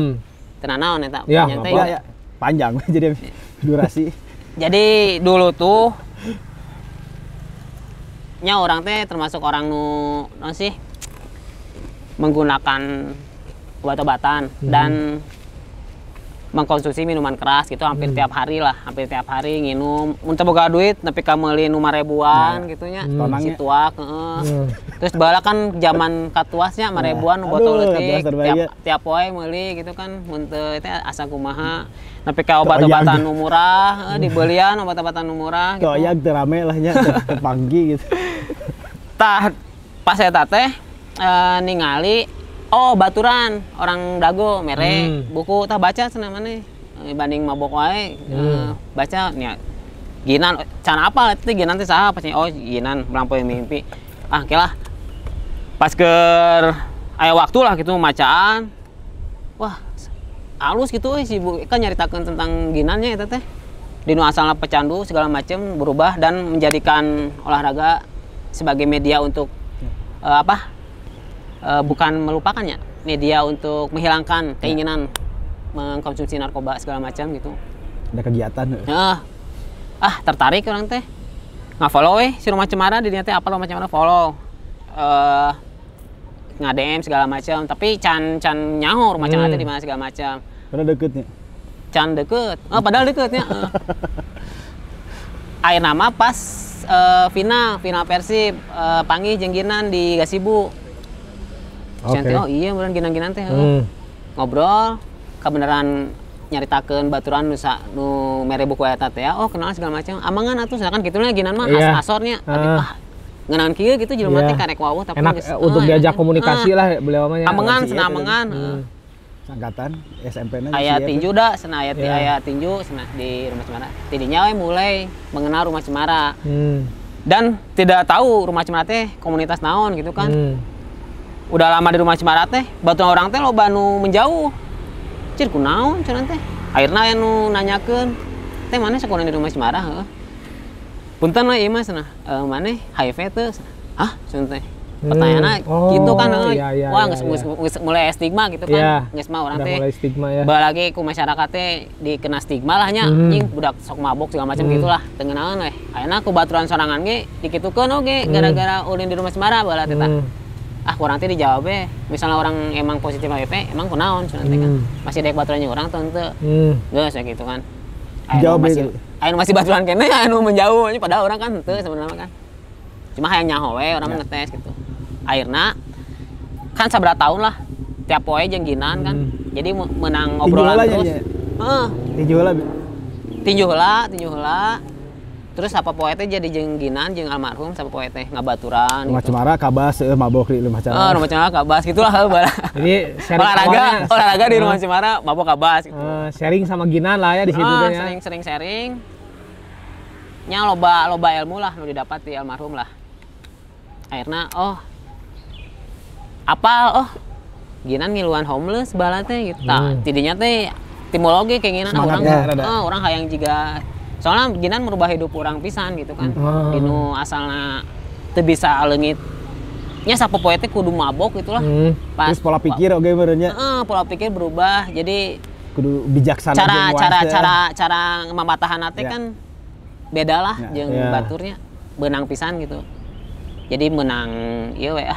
Tenanaon eta ya, panjang jadi durasi. Jadi dulu tuh orang teh termasuk orang nu sih menggunakan obat-obatan dan mengkonsumsi minuman keras gitu hampir tiap hari nginum mun teu boga duit nepi ka meuli nu 5.000-an gitunya si tuak terus bala kan zaman katuasnya 5.000-an botol leutik tiap poe meuli gitu kan mun teu teh asa kumaha nepi ka obat-obatan nu murah dibelian obat-obatan nu murah gitu toyag teu rame lah nya panggi gitu tah pas eta teh ningali baturan orang dago mere buku tah baca cenah maneh banding mabok wae baca nya ginan can apa teh ginan teh saha pas ginan melampaui mimpi lah pas keur aya waktu lah gitu macaan wah halus gitu si ibu kan nyaritakeun tentang ginannya eta teh dinu asalna pecandu segala macam berubah dan menjadikan olahraga sebagai media untuk bukan melupakannya, media untuk menghilangkan keinginan mengkonsumsi narkoba segala macam gitu. Ada kegiatan. Tertarik orang teh. Nge-follow si Rumah Cemara di dinya teh apa Rumah Cemara follow. Nge-DM segala macam, tapi can nyaho Rumah Cemara teh di mana segala macam. Padahal deketnya. Can deket. Padahal deketnya. Air nama pas final Persib panggih jengginan di Gasibu. Oh iya beneran ginan-ginan teh ngobrol kebenaran nyaritakeun baturan nu mere buku eta teh oh kenal segala macam amangan atuh sedangkan kitu ginan mah asornya tapi ngeunaan kieu gitu jelema teh karek wawuh tapi enak untuk diajak komunikasi lah beliau mah amangan cenah amangan angkatan SMP-na aya tinju da cenah aya tinju cenah di Rumah Cemara tidinya we mulai mengenal Rumah Cemara dan tidak tahu Rumah Cemara teh komunitas naon gitu kan udah lama di Rumah Cemara teh baturan orang teh loba nu menjauh cir kunaon cenah teh akhirna anu nanyakeun teh mana sekolah di Rumah Cemara punten we ieu mah cenah maneh HIV teh cenah teh pertanyaanna gitu kan wah geus mulai stigma gitu kan geus mah urang teh mulai stigma ya lagi ku masyarakat teh dikena stigma lah nya anjing budak sok mabok segala macam gitulah teu ngeunaeun we ayeuna ku baturan sorangan ge dikitukeun oge gara-gara ulin di Rumah Cemara baheula teh kurang teh dijawab misalnya orang emang positif HIV emang kunaon cenah teh kan masih daek baturannya orang tuh henteu geus gitu kan aya masih baturan keneh anu menjauh padahal orang kan henteu sebenarnya kan cuma hayang nyaho we orang ngetes gitu akhirna kan sabaraha tahun lah tiap poe jengginan kan jadi menang obrolan terus tinju heula Terus apa poe teh jadi jeung Ginan jeung almarhum sapa poe teh ngabaturan Rumah Cemara kabas mabok di Rumah Cemara. Rumah Cemara kabas gitulah heula. Jadi sharing olahraga di Rumah Cemara mabok kabas gitu. Sharing sama Ginan lah ya di situ teh. Sering sharing. Nya loba ilmu lah nu didapat di almarhum lah. Akhirna Ginan ngiluan homeless bala teh gitu. Tidinya teh timologi keinginan orang hayang juga soalnya Ginan merubah hidup orang pisan gitu kan. Dinu asalna teu bisa leungit nya sapopoe teh kudu mabok gitulah. Terus pola pikir oge beureunya. Pola pikir berubah jadi kudu bijaksana cara mamatahanna teh kan beda lah jeung baturnya beunang pisan gitu. Jadi menang ieu we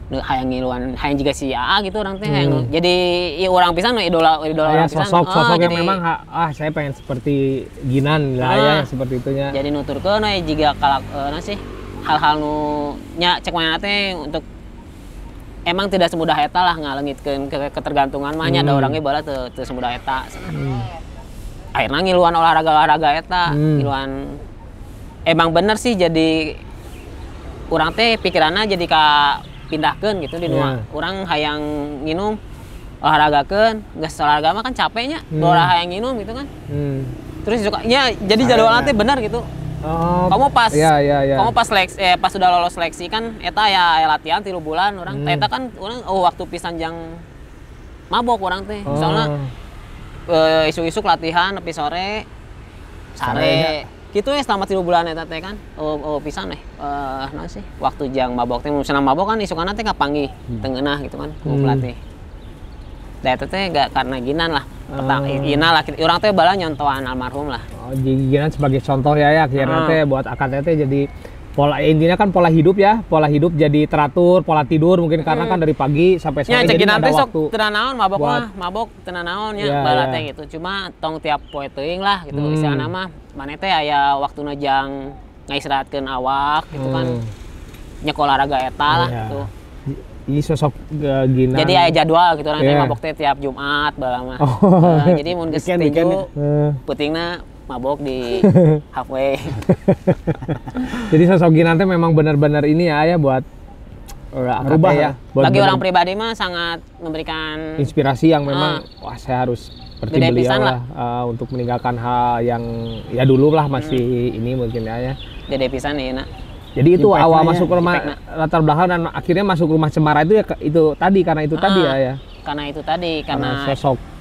hayang ngiluan hayang juga si AA gitu orang teh jadi ya orang pisan idola orang pisan sosok yang memang saya pengen seperti Ginan lah ya seperti itunya jadi nuturkeun we jiga sih hal-hal nu nya cek mana teh untuk emang tidak semudah eta lah ngaleungitkeun ketergantungan mah nya da orangnya bala teu semudah eta akhirnya ngiluan olahraga eta ngiluan emang bener sih jadi urang teh pikiranna jadi ka pindahkeun gitu di nuang urang hayang nginum olahragakeun geus olahraga mah kan capeknya ulah hayang nginum gitu kan terus sukanya jadi jadwalna teh bener gitu kamu pas kamu pas seleksi pas sudah lolos seleksi kan eta ya latihan 3 bulan orang eta kan urang waktu pisan jang mabok urang teh soalnya isuk-isuk latihan nepi sore sare gitu ya selama 3 bulan eta teh kan pisan naon sih waktu jang mabok teh mun mabok kan isukana teh kapanggih teu ngeunah gitu kan ku pelatih da eta teh gak karena Ginan lah Ginan lah urang teh bala nyontohan almarhum lah Ginan sebagai contoh ya akhirnya teh buat akad teh jadi pola intinya kan pola hidup jadi teratur pola tidur mungkin karena kan dari pagi sampai sore jadi ada waktu sok teu naon mabok teu naon nya bala teh gitu cuma tong tiap poe teuing lah gitu istilahna mah maneh teh aya waktuna jang ngaistirahatkeun awak gitu kan nya olahraga eta lah gitu ini sosok Ginan jadi aya jadwal gitu orang teh mabok teh tiap Jumat bala mah jadi mun geus tinju peutingna mabok di halfway. Jadi sosok Ginan teh memang benar-benar ini ya buat rubah ya. Bagi orang pribadi mah sangat memberikan inspirasi yang memang wah saya harus seperti beliau lah untuk meninggalkan hal yang ya dulu lah masih ini mungkin ya. Dede pisan ya nak. Jadi itu awal masuk rumah latar belakang dan akhirnya masuk Rumah Cemara itu ya itu tadi karena itu tadi ya. Karena itu tadi karena sosok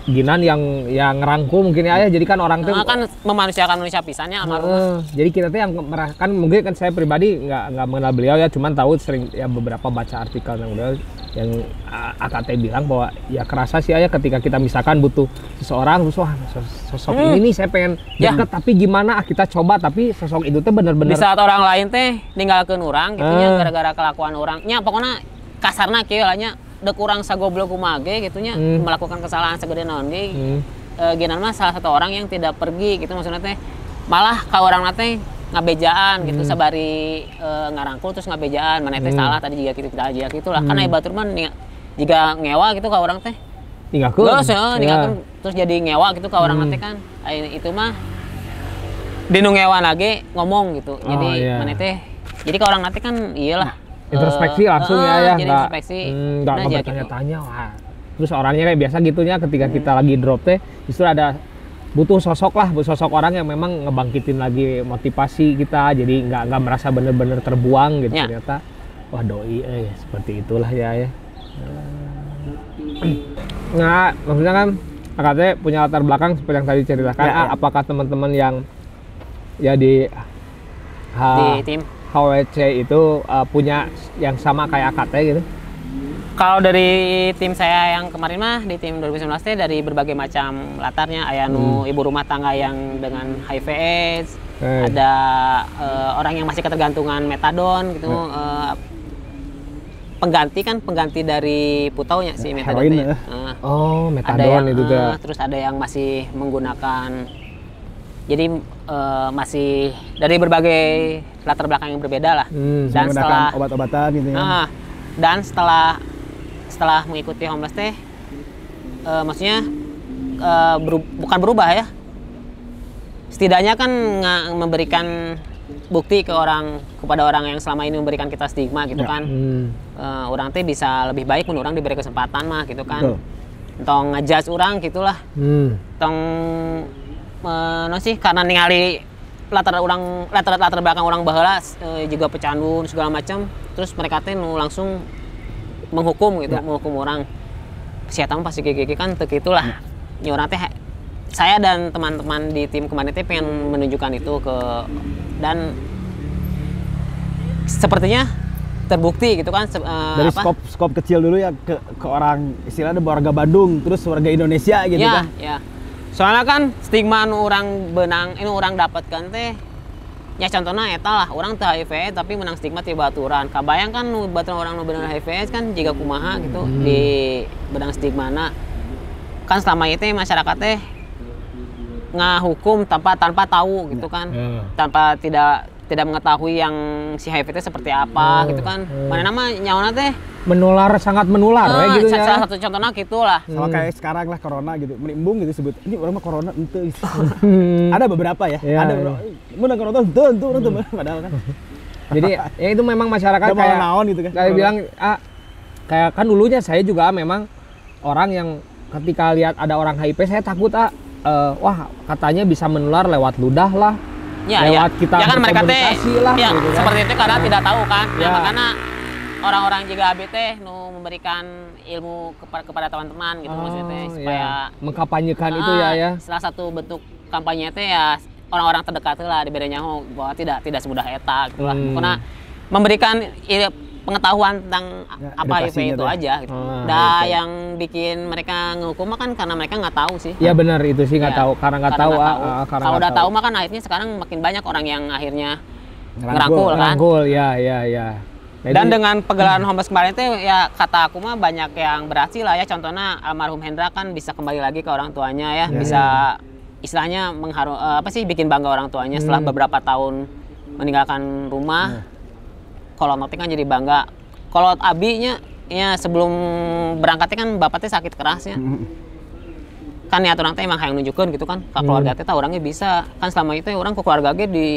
Ginan yang ngerangkul mungkin ya jadi kan orang tuh kan memanusiakan manusia pisannya almarhum jadi kita tuh yang kan mungkin kan saya pribadi nggak mengenal beliau ya cuman tahu sering ya beberapa baca artikel yang beliau yang AKT bilang bahwa ya kerasa sih ya ketika kita misalkan butuh seseorang terus wah sosok ini nih saya pengen deket tapi gimana kita coba tapi sosok itu tuh bener-bener di saat orang lain teh ninggalkeun urang gitu nya gara-gara kelakuan orangnya pokoknya kasarna kieu lah nya dek urang sagoblok kumaha ge gitu nya melakukan kesalahan segede naon ge Ginan mah salah satu orang yang tidak pergi gitu maksudnya teh malah ka urangna teh ngabejaan gitu sabari ngarangkul terus ngabejaan mana teh salah tadi juga gitu kita aja gitu lah karena batur mah jika ngewa gitu ka urang teh ninggalkeun terus jadi ngewa gitu ka urang teh kan itu mah dinu ngewa lagi ngomong gitu jadi mana teh jadi ka urang teh kan iyalah introspeksi langsung ya jadi introspeksi nggak bertanya-tanya wah terus orangnya kayak biasa gitunya ketika kita lagi drop teh justru ada butuh sosok orang yang memang ngebangkitin lagi motivasi kita jadi nggak merasa bener-bener terbuang gitu ternyata wah doi seperti itulah ya nah maksudnya kan AKT punya latar belakang seperti yang tadi ceritakan apakah teman-teman yang ya di tim HWC itu punya yang sama kayak AKT gitu? Kalau dari tim saya yang kemarin mah di tim 2019 teh dari berbagai macam latarnya aya nu ibu rumah tangga yang dengan HIV AIDS, ada orang yang masih ketergantungan metadon gitu, pengganti dari putaunya si metadon teh. Oh, metadon itu juga. Terus ada yang masih menggunakan jadi masih dari berbagai latar belakang yang berbeda lah dan setelah obat-obatan gitu ya. Dan setelah mengikuti homeless teh maksudnya bukan berubah ya setidaknya kan memberikan bukti kepada orang yang selama ini memberikan kita stigma gitu kan. Orang teh bisa lebih baik mun orang diberi kesempatan mah gitu kan. Tong ngejudge orang gitulah. Tong karena ningali latar belakang orang baheula juga pecandu segala macam, terus mereka teh langsung menghukum gitu, menghukum orang. Si eta pasti gigi kan teu kitulah. Ya orang teh saya dan teman-teman di tim kemarin teh pengen menunjukkan itu dan sepertinya terbukti gitu kan dari skop kecil dulu ya ke orang istilahnya warga Bandung terus warga Indonesia gitu ya, kan. Ya. Soalnya kan stigma nu orang orang dapatkan teh ya contohnya eta lah orang teh HIV tapi menang stigma ti baturan. Kabayang kan nu baturan orang nu bener HIV kan jiga kumaha gitu di benang stigmana. Kan selama itu masyarakat teh ngahukum tanpa tahu gitu kan. Tanpa tidak mengetahui yang si HIV itu seperti apa gitu kan. Mana nama nyawana teh sangat menular gitu ya. Salah satu contohnya gitulah. Sama kayak sekarang lah corona gitu. Menimbung gitu sebut. Ini orang mah corona ente gitu. Ada beberapa ya. Ada beberapa. Mun corona ente padahal kan. Jadi ya itu memang masyarakat kayak naon gitu kan. Kayak bilang kayak kan dulunya saya juga memang orang yang ketika lihat ada orang HIV saya takut wah katanya bisa menular lewat ludah lah. Lewat kita kan mereka teh lah, ya, gitu kan. Seperti itu karena tidak tahu kan. Ya, makanya orang-orang juga AB teh nu memberikan ilmu kepada teman-teman gitu maksudnya supaya mengkampanyekan itu ya. Salah satu bentuk kampanye teh ya orang-orang terdekat lah diberi nyaho bahwa tidak semudah eta gitu lah. Karena memberikan pengetahuan tentang apa HIV itu aja gitu. Yang bikin mereka ngehukum kan karena mereka nggak tahu sih. Iya benar itu sih nggak tahu karena nggak tahu. Kalau udah tahu mah kan akhirnya sekarang makin banyak orang yang akhirnya ngerangkul kan. Ya. Dan dengan pegelaran Homeless kemarin itu ya kata aku mah banyak yang berhasil lah ya. Contohnya almarhum Hendra kan bisa kembali lagi ke orang tuanya ya. Bisa istilahnya bikin bangga orang tuanya setelah beberapa tahun meninggalkan rumah. Kalau nanti kan jadi bangga. Kalau abinya ya sebelum berangkatnya kan bapaknya sakit keras ya. Kan niat orang teh emang hayang nunjukeun gitu kan. Ka keluarga teh orangnya bisa. Kan selama itu orang ke keluarga ge di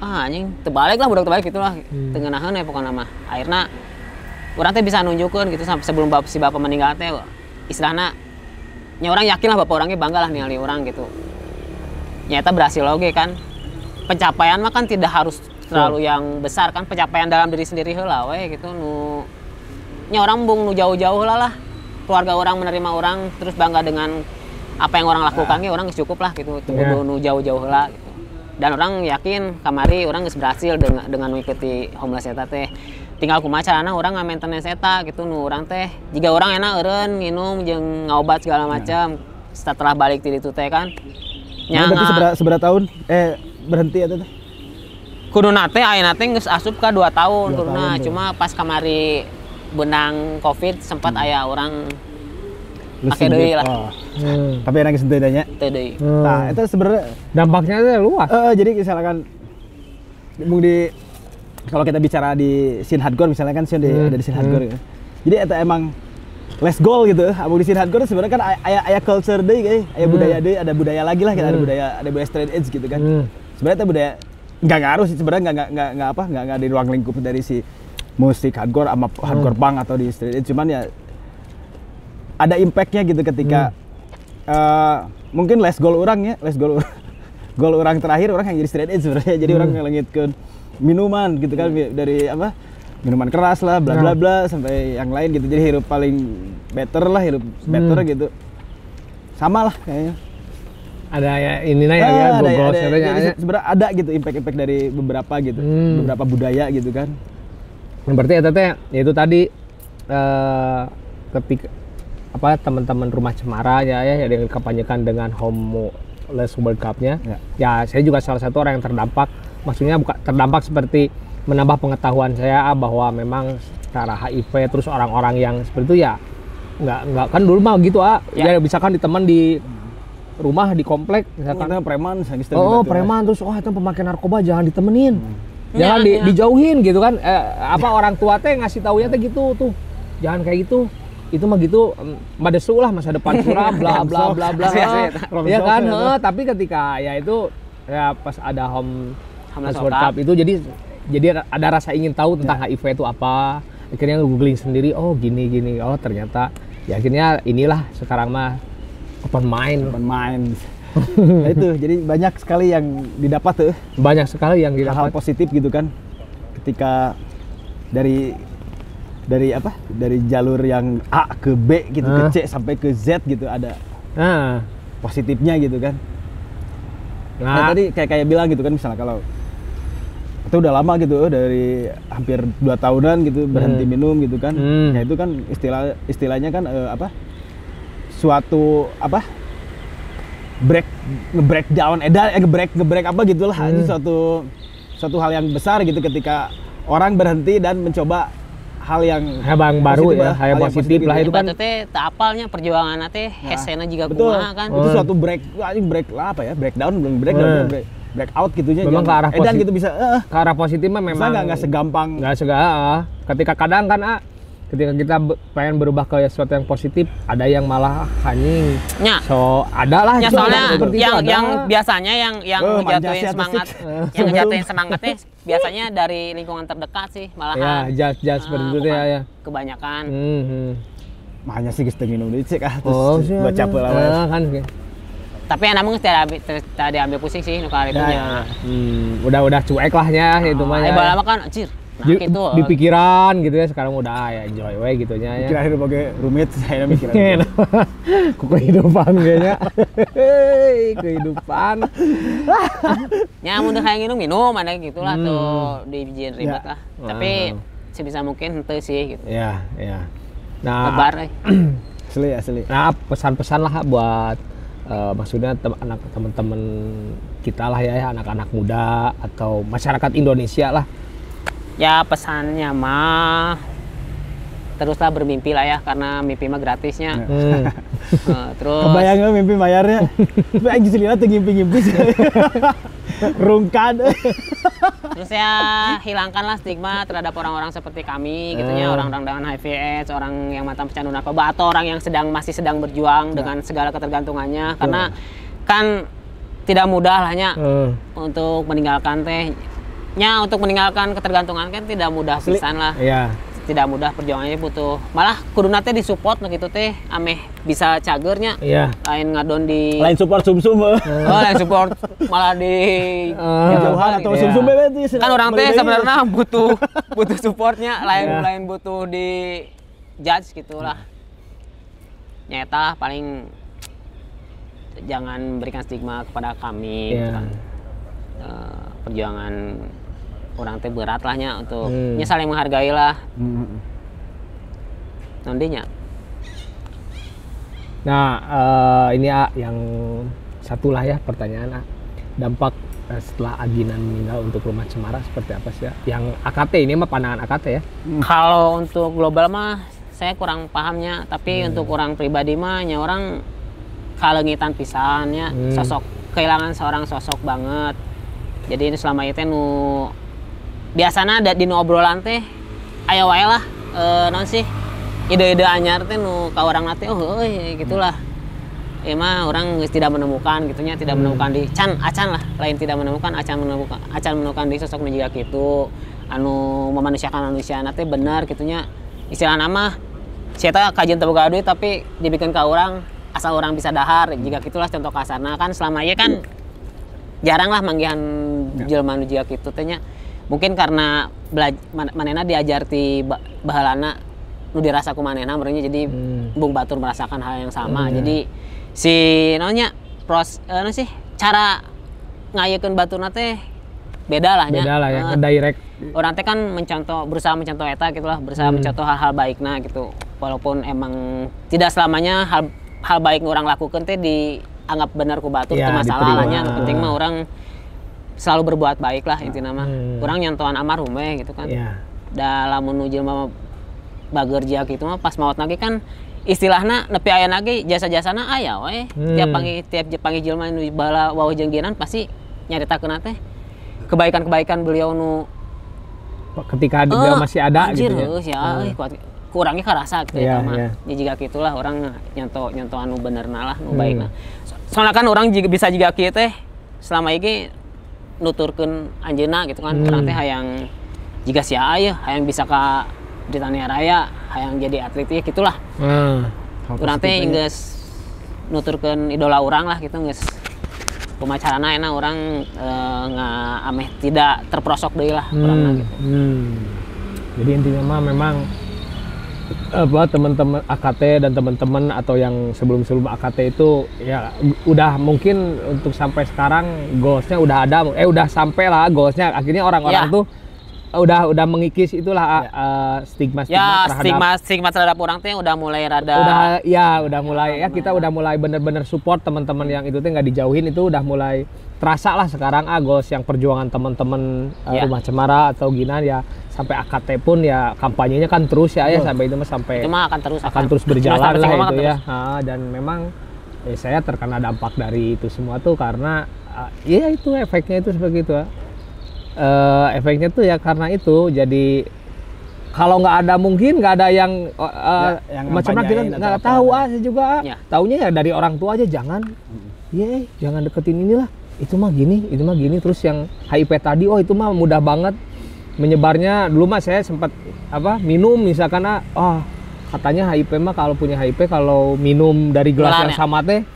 anjing terbalik lah budak terbalik gitulah. Teu ngeunaheun ya pokona mah. Akhirna orang teh bisa nunjukeun gitu sampai sebelum si bapak meninggal teh istilahna nya orang yakin lah bapak orangnya bangga lah ningali orang gitu. Nyata berhasil oge kan. Pencapaian mah kan tidak harus terlalu yang besar kan, pencapaian dalam diri sendiri heula we gitu nya orang bung nu jauh-jauh lah keluarga orang menerima orang terus bangga dengan apa yang orang lakukan orang cukup lah gitu nu jauh-jauh lah gitu. Dan orang yakin kamari orang geus berhasil dengan mengikuti Homeless eta teh tinggal kumaha carana orang nga-maintenance eta gitu nu urang teh jiga orang enak eureun nginum jeung ngaobat segala macam setelah balik ti ditu teh kan nya berarti seberapa tahun berhenti eta teh kuduna teh ayeuna teh geus asup ka 2 tahun turuna cuma pas kamari benang Covid sempat aya orang pakai deui lah. Tapi enak geus teu nya. Teu deui. Nah, itu sebenarnya dampaknya itu luas. Jadi misalkan kalau kita bicara di scene hardcore misalnya kan ada di scene hardcore gitu. Jadi eta emang less goal gitu. Abang di scene hardcore sebenarnya kan aya culture deui guys, aya budaya deui, ada budaya lagi lah, ada budaya straight edge gitu kan. Sebenarnya eta budaya nggak ngaruh sih sebenarnya nggak di ruang lingkup dari si musik hardcore sama hardcore punk atau di street edge, cuman ya ada impactnya gitu ketika mungkin less goal orang terakhir orang yang jadi straight edge sebenarnya jadi orang ngelengitkeun minuman gitu kan dari minuman keras lah bla bla bla sampai yang lain gitu jadi hirup paling better gitu sama lah kayaknya. Ada ya ininya ya gogol jadi sebenarnya ada gitu impact dari beberapa gitu beberapa budaya gitu kan. Berarti eta teh yaitu tadi ketika teman-teman Rumah Cemara ya yang dikampanyekan dengan Homeless World Cup-nya ya saya juga salah satu orang yang terdampak, maksudnya bukan terdampak seperti menambah pengetahuan saya bahwa memang secara HIV terus orang-orang yang seperti itu ya nggak kan dulu mah gitu ya bisa kan di teman di rumah di komplek misalkan preman preman terus itu pemakai narkoba jangan ditemenin jangan dijauhin gitu kan orang tua teh ngasih taunya teh gitu tuh jangan kayak gitu itu mah gitu madesu lah masa depan suram bla bla bla bla. Ya kan, tapi ketika ya itu ya pas ada Homeless World Cup itu jadi ada rasa ingin tahu tentang HIV itu apa. Akhirnya googling sendiri, oh gini oh ternyata ya akhirnya inilah sekarang mah open mind. Nah itu jadi banyak sekali yang didapat tuh. Banyak sekali yang Hal-hal didapat. positif gitu kan. Ketika dari jalur yang A ke B gitu, ke C sampai ke Z gitu ada Nah, positifnya gitu kan. Nah, tadi kayak bilang gitu kan, misalnya kalau itu udah lama gitu, dari hampir 2 tahunan gitu berhenti minum gitu kan. Ya itu kan istilahnya kan suatu ngebreakdown ngebreak apa gitulah. Itu suatu hal yang besar gitu ketika orang berhenti dan mencoba hal yang baru ya, hal yang positif lah itu kan. Teh tak apalnya perjuangan teh hesena juga betul, kumaha kan. itu suatu breakdown belum breakout gitunya. Memang ke arah edan gitu bisa ke arah positif mah memang nggak segampang. Ketika kadang kan ketika kita pengen berubah ke sesuatu yang positif, ada yang malah hanying. Ya. So, ada lah Ya, itu, soalnya seperti itu, ada. yang biasanya yang ngejatuhin manjasnya semangat, yang ngejatuhin semangatnya biasanya dari lingkungan terdekat sih Ya, malahan. jas seperti itu bukan ya. Kebanyakan. Makanya sih geus teu minum deui cek Oh, terus buat capek lah. kan. Tapi enak mah tidak diambil pusing sih nu kali itu nya. Udah cuek lah ya itu mah ya. Bala mah kan anjir. Nah, gitu. Di pikiran gitu ya, sekarang udah ya enjoy we gitunya ya. Mikir akhirnya bagai rumit saya mikiran. Ku kehidupan kayaknya. Kehidupan. Ya mun kayak minum ada gitulah tuh dijieun ribet lah. Tapi sebisa mungkin henteu sih gitu. Ya. Nah, Lebar Asli. Nah, pesan-pesan lah buat maksudnya teman-teman kita lah ya, anak-anak muda atau masyarakat Indonesia lah. Ya pesannya mah teruslah bermimpi lah ya, karena mimpi mah gratisnya. Terus Kebayang nggak mimpi mayarnya? Tapi aja selina tuh ngimpi sih. Rungkan. Terus ya hilangkanlah stigma terhadap orang-orang seperti kami, gitunya, orang-orang dengan HIV/AIDS, orang yang mantan pecandu narkoba, atau orang yang masih sedang berjuang dengan segala ketergantungannya. Karena kan tidak mudah lahnya untuk meninggalkan untuk meninggalkan ketergantungan kan tidak mudah pisan lah. Iya. Tidak mudah, perjuangannya butuh. Malah kuduna teh disupport gitu teh ameh bisa cagernya. Iya. Lain ngadon di Lain support sumsum. lain support malah di Jauhan atau sumsum bebet. kan orang teh sebenarnya butuh supportnya, lain butuh di judge gitulah. Nyata paling jangan berikan stigma kepada kami gitu kan. Perjuangan orang teh berat lahnya untuk saling menghargai lah. Nantinya. Nah, ini yang satu lah ya pertanyaan. Dampak setelah Aginan meninggal untuk Rumah Cemara seperti apa sih ya? Yang AKT ini mah pandangan AKT ya? Kalau untuk global mah saya kurang pahamnya, tapi untuk orang pribadi mah orang kalengitan pisannya, sosok kehilangan seorang sosok banget. Jadi ini selama itu biasanya ada di obrolan teh aya wae lah non sih ide-ide anyar teh ka urang teh gitulah. Mah orang tidak menemukan gitunya, tidak menemukan di acan lah, lain tidak menemukan acan menemukan di sosok nu jiga kitu anu memanusiakan manusia teh bener gitunya. Istilah nama sia teh kajian teu boga duit tapi dibikin ka urang asal orang bisa dahar jika gitulah contoh kasarna. Kan selama ieu kan jarang lah manggihan jelema nu jiga kitu teh nya. Mungkin karena manehna diajar ti baheulana nu dirasa ku manehna merenya, jadi bung batur merasakan hal yang sama. Jadi si naonnya cara ngayekeun baturna teh beda lah nya. Beda lah ya, direct. Orang teh kan berusaha mencontoh eta gitulah, berusaha mencontoh hal-hal baikna gitu. Walaupun emang tidak selamanya hal baik orang lakukan teh dianggap benar ku batur, itu masalah lah nya. Penting mah orang selalu berbuat baik lah intinya mah. Orang nyontohan almarhum we gitu kan. Dalam menuju jelema bager jiak gitu mah pas maot lagi kan istilahna nepi aya lagi jasa-jasana aya we. Tiap panggil jelema nu bala wawah jeung pasti nyaritakeun teh kebaikan-kebaikan beliau nu ketika beliau masih ada anjir, gitu ya. Ku kurangnya kerasa gitu Iya, ya mah. iya. Ya jika gitulah orang nyonto anu benerna lah, nu baikna. Soalnya kan orang bisa juga kieu teh selama ini nuturkeun anjeunna gitu kan. Urang teh hayang jiga sia aya, hayang bisa ka Britania Raya, hayang jadi atlet ya gitulah. Urang teh geus nuturkeun idola urang lah gitu geus. Kumacarana enak orang ameh tidak terprosok deui lah urangna gitu. Jadi intinya mah memang buat teman-teman AKT dan teman-teman atau yang sebelum AKT itu ya udah mungkin untuk sampai sekarang goalsnya udah ada, udah sampai lah goalsnya. Akhirnya orang-orang tuh udah mengikis itulah stigma terhadap orang teh udah mulai rada udah mulai ya kita udah mulai bener-bener support teman-teman yang itu teh nggak dijauhin, itu udah mulai terasa lah sekarang goals yang perjuangan teman-teman Rumah Cemara atau Ginan ya sampai AKT pun ya kampanyenya kan terus ya sampai itu mah akan terus berjalan lah itu ya. Dan memang saya terkena dampak dari itu semua tuh karena ya itu efeknya itu seperti itu ya. Efeknya tuh ya karena itu jadi kalau nggak ada mungkin nggak ada yang macam-macam kita nggak tahu saya juga taunya ya dari orang tua aja jangan jangan deketin inilah itu mah gini terus yang HIV tadi itu mah mudah banget menyebarnya. Dulu mah saya sempat minum misalkan katanya HIV mah kalau punya HIV kalau minum dari gelas yang sama teh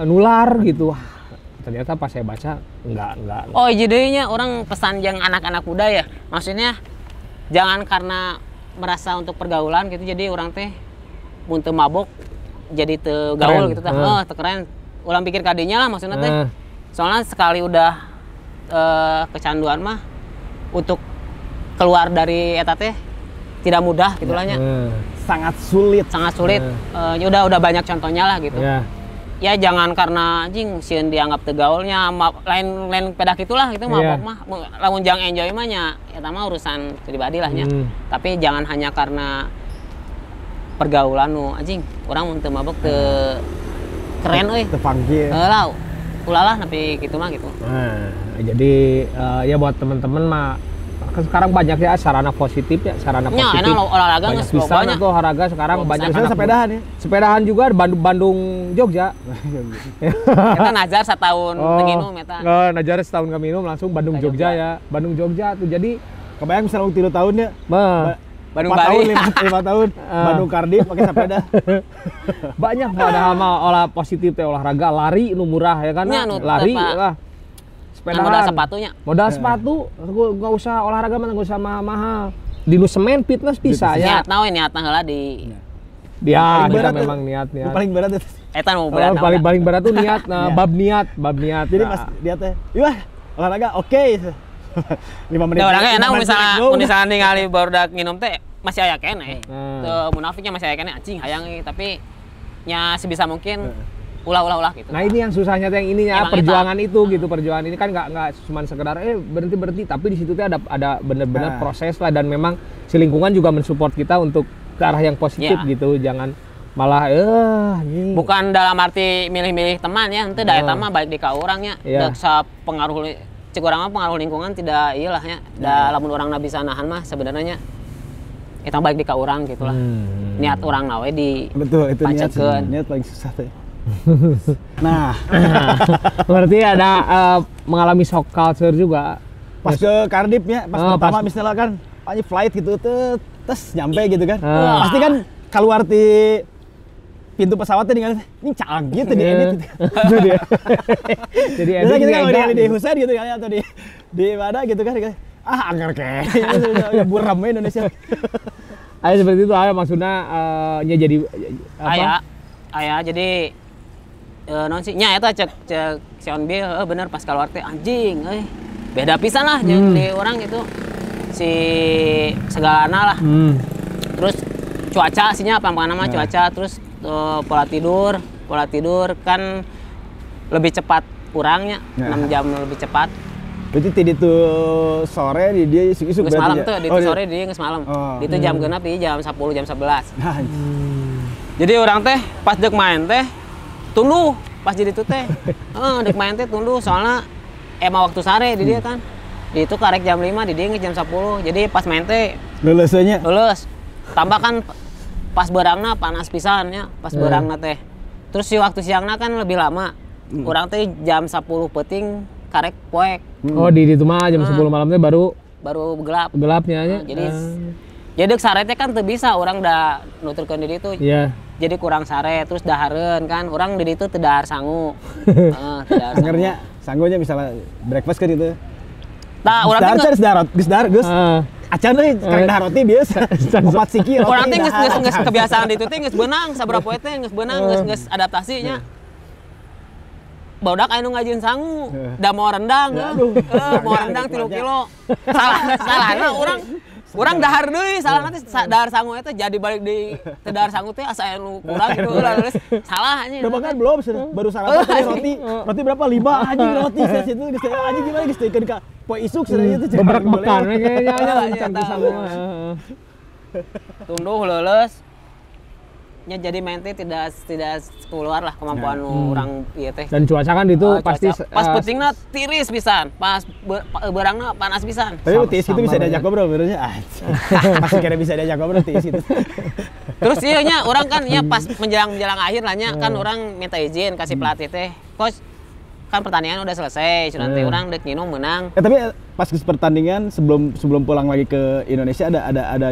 nular gitu. Ternyata pas saya baca enggak. Oh jadinya orang pesan yang anak-anak muda ya, maksudnya jangan karena merasa untuk pergaulan gitu jadi orang teh mun teu mabok jadi teu gaul gitu teh. Teu keren. Ulang pikir kadinya lah maksudnya teh. Soalnya sekali udah kecanduan mah untuk keluar dari eta teh tidak mudah gitulah nya. Sangat sulit. Ya udah banyak contohnya lah gitu. Ya jangan karena anjing sieun dianggap teu gaulnya lain pedak itulah gitu mabok mah lamun jang enjoy mah nya eta mah urusan pribadi lah nya. Tapi jangan hanya karena pergaulan nu anjing urang mun teu mabok teu keren euy. Teu panggil. Lah ulalah nepi kitu mah gitu. Jadi ya buat teman-teman mah sekarang banyak ya sarana positif enak olahraga banyak pisan tuh olahraga sekarang banyak sepedahan ya. Sepedahan juga Bandung Jogja. Eta najar setahun nginum eta. Najar setahun ka minum langsung Bandung Jogja ya. Bandung Jogja tuh jadi kebayang misalnya 3 tahun ya. Bandung 4 tahun 5 tahun Bandung Cardiff pakai sepeda. Banyak padahal mah olah positif teh olahraga lari nu murah ya kan. Lari lah. Modal sepatunya. Modal sepatu, nggak usah olahraga mah nggak usah mahal. Di nu semen fitness bisa ya. Niatna heula di. Dia memang niatnya. Paling berat itu. Eta nu berat. Paling berat tuh niat, bab niat. Jadi pas dia teh, "Wah, olahraga oke." 5 menit. Olahraga enak misalnya ningali barudak nginum teh masih aya keneh. Teu munafiknya masih aya keneh anjing hayang tapi nya sebisa mungkin ulah gitu. Nah ini yang susahnya yang ininya perjuangan itu gitu, perjuangan ini kan nggak cuma sekedar berhenti tapi di situ tuh ada bener-bener proses lah dan memang si lingkungan juga mensupport kita untuk ke arah yang positif gitu, jangan malah bukan dalam arti milih-milih teman ya, nanti daya mah balik di ka urangnya, daksa pengaruh cek urang mah pengaruh lingkungan tidak iyalah ya, lamun urangna bisa nahan mah sebenarnya kita balik di ka urang gitulah. Niat urang nawe di betul itu niat paling susah teh. Nah, berarti ada mengalami shock culture juga pas ke Cardiff ya, pas pertama misalnya kan flight gitu terus nyampe gitu kan, pasti kan keluar di pintu pesawatnya dengan ini calang gitu di edit gitu. Jadi edit kita di Husain gitu kan atau di mana gitu kan, anggar kayak buram Indonesia. Ayo seperti itu maksudnya jadi apa? Jadi non sih nya eta cek Sion Bill bener pas keluar teh anjing beda pisan lah jeung di orang itu si segalana lah. Terus cuaca sinya apa nama cuaca terus pola tidur kan lebih cepat kurangnya 6 jam lebih cepat. Berarti tadi itu sore di dia isuk-isuk berarti malam tuh di sore di geus malam. Di itu jam genep di jam 10 jam 11. Jadi orang teh pas dek main teh tunduh pas jadi itu teh. Dek main teh tunduh soalnya emang waktu sare di dia kan. Di itu karek jam 5 di dia jam 10. Jadi pas main teh lulus. tambah kan pas berangna panas pisan nya, pas berangna teh. Terus si waktu siangna kan lebih lama. Urang teh jam 10 peuting karek poek. Oh di itu mah jam 10 malam teh baru gelap. gelapnya nya. Jadi sare teh kan teu bisa urang da nuturkeun di ditu. Iya. Jadi kurang sare terus dahareun kan urang di ditu teu dahar sangu. Heeh, teu dahar sangu. Sangernya sanggunya misalnya breakfast kan itu. Tah urang teh geus dahar geus. Acan euy karek dahar roti biasa. Opat siki roti. urang teh geus kebiasaan di ditu teh geus beunang sabaraha poe teh geus beunang geus adaptasi nya. Barudak anu ngajieun sangu, da mau rendang, mau rendang 3 kilo. Salahna urang dahar deui, salahna teh dahar sangu eta jadi balik di teu dahar sangu teh asa anu kurang gitu terus salah anjing. Udah makan belum baru sarapan tadi roti berapa 5 anjing roti saya situ geus anjing gimana geus teukeun ka poe isuk sebenarnya teh Beberkan kayaknya can sangu. Tunduh leuleus. Nya jadi main teh tidak keluar lah kemampuan orang ieu teh. Dan cuaca kan itu pasti pas peutingna tiris pisan, pas berangna panas pisan. Tapi tiis itu bisa diajak ngobrol benernya. Pasti kira bisa diajak ngobrol tiis itu. Terus ieu nya urang kan nya pas menjelang akhir lah nya kan urang minta izin kasih pelatih teh. Coach kan pertandingan udah selesai, sudah nanti orang dek nginum menang. Tapi pas pertandingan sebelum pulang lagi ke Indonesia ada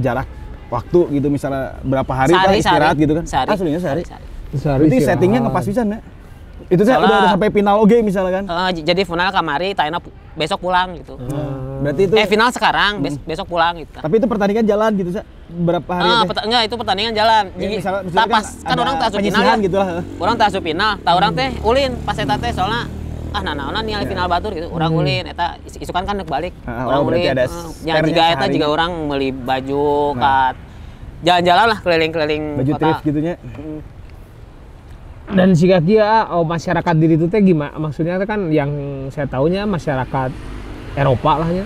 jarak waktu gitu misalnya berapa hari kan istirahat gitu kan? Aslinya sehari. Berarti settingnya ngepas pisan ya? Itu saya udah sampai final oge misalnya kan? Jadi final kamari, tayana besok pulang gitu. Berarti itu final sekarang, besok pulang gitu. Tapi itu pertandingan jalan gitu sih? Berapa hari? Enggak, itu pertandingan jalan. Jadi pas kan orang teh asup final gitu lah. Orang teh asup final, tah orang teh ulin pas eta teh soalna naon ningali final batur gitu. Urang ulin eta isukan kan neuk balik. Urang ulin. Ya jiga eta jiga urang meuli baju ka jalan-jalan lah keliling-keliling baju kota. thrift gitunya. Dan si kia masyarakat diri itu teh gimana? Maksudnya kan yang saya tahunya masyarakat Eropa lah ya.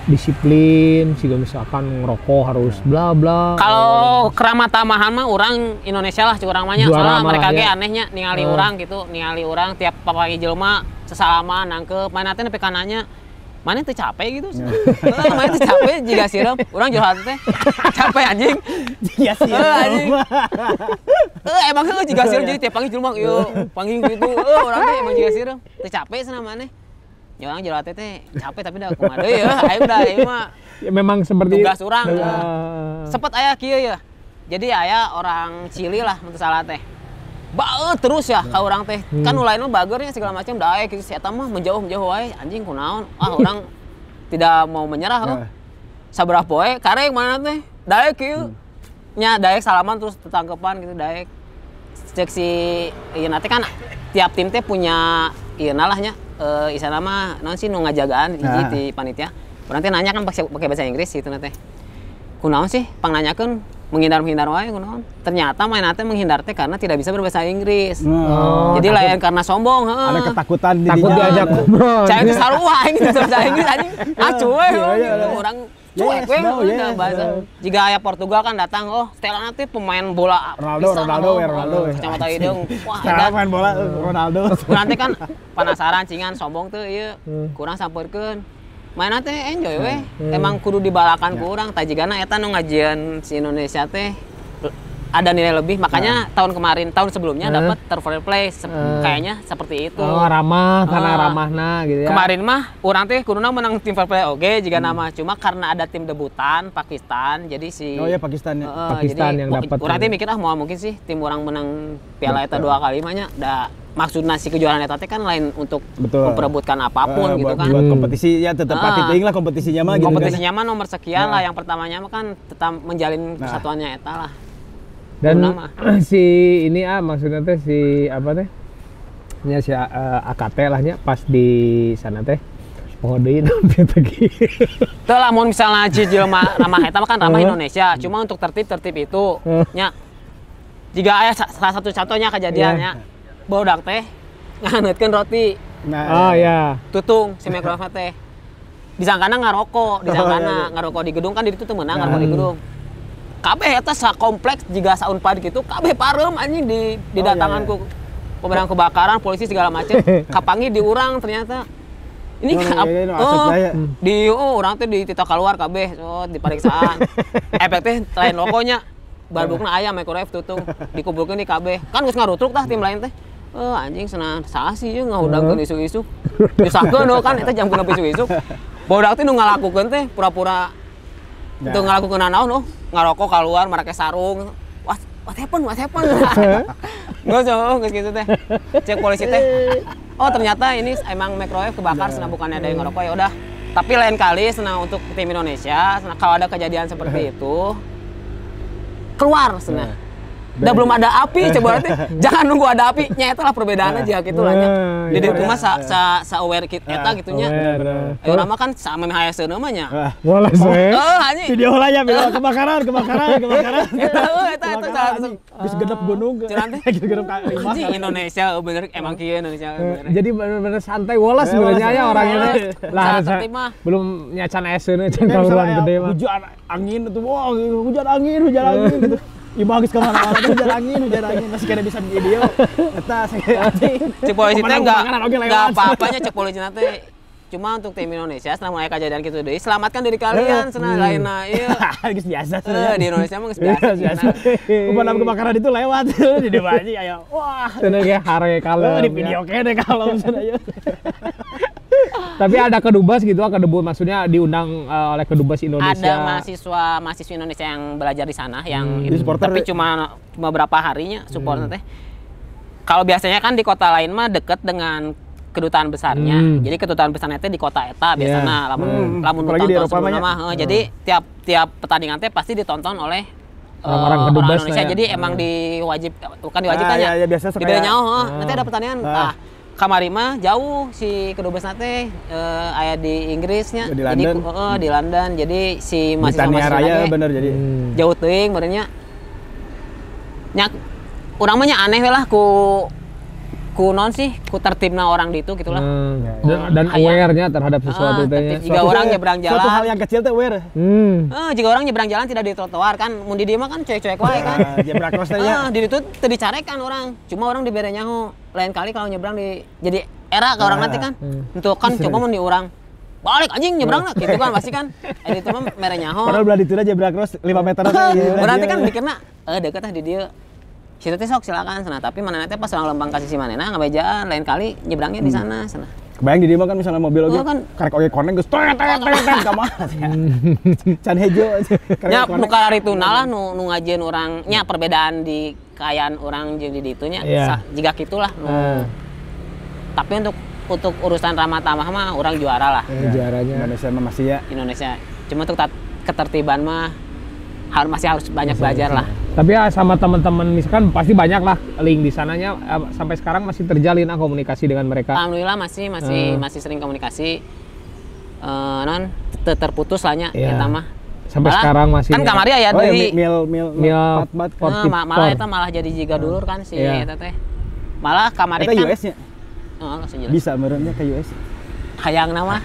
Disiplin, jika misalkan ngerokok harus bla bla. Kalau keramat tamahan mah orang Indonesia lah curang mah nya. Soalnya mereka ge anehnya ningali orang gitu, ningali orang tiap papangi jelema sesalaman nangkep, mana teh nepi kananya. Mana teh capek gitu. Mana teh capek jiga siram, urang curhat teh. Capek anjing. Jiga siram. Emang heuh jiga siram jadi tiap panggil jelema ieu panggil gitu. Urang teh emang jiga siram. Teh capek cenah maneh. Ya orang curhat teh capek tapi dah kumaha deui ya. Ayo mah. Ya memang seperti tugas urang. Sepet aya kieu ya. Jadi aya orang Chili lah mun salah teh. Baeut terus ya ka urang teh. Kan nu lain mah bageurnya segala macam daek kitu si eta mah menjauh wae anjing kunaon. Urang tidak mau menyerah. Sabaraha poe kareng mana teh daek kieu. Nya daek salaman terus tetangkepan gitu daek. Cek si ieu teh kan tiap tim teh punya ieu lah nya isana mah naon sih nu ngajagaan hiji ti panitia. Urang teh nanya kan pakai bahasa Inggris gitu teh. Kunaon sih pangnanyakeun menghindar wae kunaon. Ternyata mainna teh menghindar teh karena tidak bisa berbahasa Inggris. Jadi lain karena sombong, heeh. Ada ketakutan di takut diajak ngobrol. Cai teh sarua aing gitu bahasa Inggris anjing. Cuek urang cuek we bahasa. Jika aya Portugal kan datang, Stella nanti pemain bola Ronaldo. Kacamata hidung. Wah, main bola Ronaldo. Nanti kan penasaran cingan sombong teh ieu. Kurang sampeurkeun. Main teh enjoy we. Emang kudu dibalakan ku urang. Tajigana eta nu ngajieun si Indonesia teh ada nilai lebih. Makanya tahun sebelumnya dapat third place kayaknya seperti itu. Ramah karena ramahna gitu ya. Kemarin mah urang teh kuduna menang tim fair play oge jiga nama cuma karena ada tim debutan Pakistan jadi si Pakistan yang dapat. Urang teh mikir mau mungkin sih tim orang menang piala eta 2 kali mah nya da maksudna si kejuaraan eta teh kan lain untuk memperebutkan apapun gitu kan. Buat kompetisi ya tetap penting lah kompetisinya mah gitu. Kompetisinya mah nomor sekian lah, yang pertamanya mah kan tetap menjalin kesatuannya eta lah. Dan si ini maksudnya teh si apa teh? Nya si AKT lah nya pas di sana teh. Oh deui nampi teh. Teu lamun misalnya jelema ramah eta mah kan ramah Indonesia, cuma untuk tertib itu nya. Jika aya salah satu contohnya kejadiannya bodak teh nganeutkeun roti. Tutung si mikrofon teh. Disangkana ngarokok, ngarokok di gedung kan di ditu teu meunang ngarokok di gedung. Kabeh eta sakompleks jiga saunpad gitu, kabeh parem anjing didatangan ku pemadam kebakaran, polisi segala macam. Kapangi di urang ternyata. Ini di orang tuh ditita keluar kabeh, di pariksaan. Efek teh lain logonya. Barbukna aya microwave tutung dikumpulkeun di kabeh. Kan geus ngarutruk tah tim lain teh. Anjing senang saha sih ieu ngahudangkeun isuk-isuk. Disakeun kan eta jam genep isuk-isuk. Bodak teh nu ngalakukeun teh pura-pura teu ngalakukeun naon ngarokok keluar marake sarung. What happened? Geus gitu teh. Cek polisi teh. Oh ternyata ini emang microwave kebakar, senang bukannya ada yang ngerokok ya udah. Tapi lain kali senang untuk tim Indonesia, senang kalau ada kejadian seperti itu keluar senang. Udah belum ada api, coba nanti jangan nunggu ada api. Nyata lah perbedaan aja gitu lah nya. Di dieu mah sa aware eta gitu nya. Ayo nama kan sama hayaseun mah nya. Boleh we. Anjing. Video lah ya, video kebakaran. Eta salah satu Bis genep gunung. Curan teh. Genep lima. Anjing Indonesia bener emang kieu Indonesia bener. Jadi bener-bener santai woles sebenarnya ya orangnya teh. Lah belum nyacan eseun can kaluruan gede mah. Hujan angin tuh, wah hujan angin gitu. Ibu habis kemana-mana tuh hujan angin masih kena bisa di video. Eta cek polisi teh enggak apa-apanya cek polisi teh. Cuma untuk tim Indonesia setelah mulai kejadian gitu deui, selamatkan diri kalian cenah lainna ieu. Geus biasa di Indonesia mah geus biasa. Pemadam kebakaran itu lewat di depannya aya. Wah, cenah ge hare kalem. Di video kene kalem cenah ieu. Tapi ada kedubes gitu, kedubes maksudnya diundang oleh kedubes Indonesia. Ada mahasiswa Indonesia yang belajar di sana yang tapi cuma beberapa harinya support teh. Kalau biasanya kan di kota lain mah deket dengan kedutaan besarnya. Jadi kedutaan besarnya teh di kota eta biasanya lamun tonton sebelumnya mah. Jadi tiap pertandingan teh pasti ditonton oleh orang Indonesia. Jadi emang bukan diwajibkan ya. Tidak nyaho, nanti ada pertandingan. Kamari mah jauh si kedubes nate aya di Inggrisnya jadi di London jadi si mahasiswa bener jadi jauh teuing benernya nyak urang mah nya aneh we lah ku non sih ku tertibna orang di itu gitulah dan aware-nya terhadap sesuatu teh jika orang nyebrang jalan suatu hal yang kecil teh aware jika orang nyebrang jalan tidak di trotoar kan mun di dieu mah kan cuek-cuek wae kan nyebrang cross teh nya di ditu teu dicarekan orang cuma orang dibere nyaho lain kali kalau nyebrang jadi era ke orang nanti kan untuk kan coba mun di urang balik anjing nyebrang lah gitu kan pasti kan itu mah mere nyaho padahal belah ditu zebra cross 5 meter berarti kan dikena deket tah di dieu situ teh sok silakan sana tapi mana nanti pas orang lembang kasih si manena ngabejaan lain kali nyebrangnya di sana kebayang di dieu mah kan misalnya mobil oge karek oge koneng geus tet ka mana can hejo nya nu karituna lah nu ngajieun urang nya perbedaan di kayaan orang jeung di ditunya jika gitulah tapi untuk urusan ramah tamah mah orang juara lah juaranya Indonesia mah masih ya Indonesia cuma untuk ketertiban mah masih harus banyak belajar lah. Tapi ya sama teman-teman misalkan pasti banyak lah link di sananya sampai sekarang masih terjalin komunikasi dengan mereka. Alhamdulillah masih sering komunikasi. Terputus lahnya kita mah. Sampai sekarang masih. Kan kamari aya deui mil malah eta malah jadi jiga dulur kan si eta teh. Malah kamari kan. Eta US-nya. Bisa meureunya ke US. Hayang nama.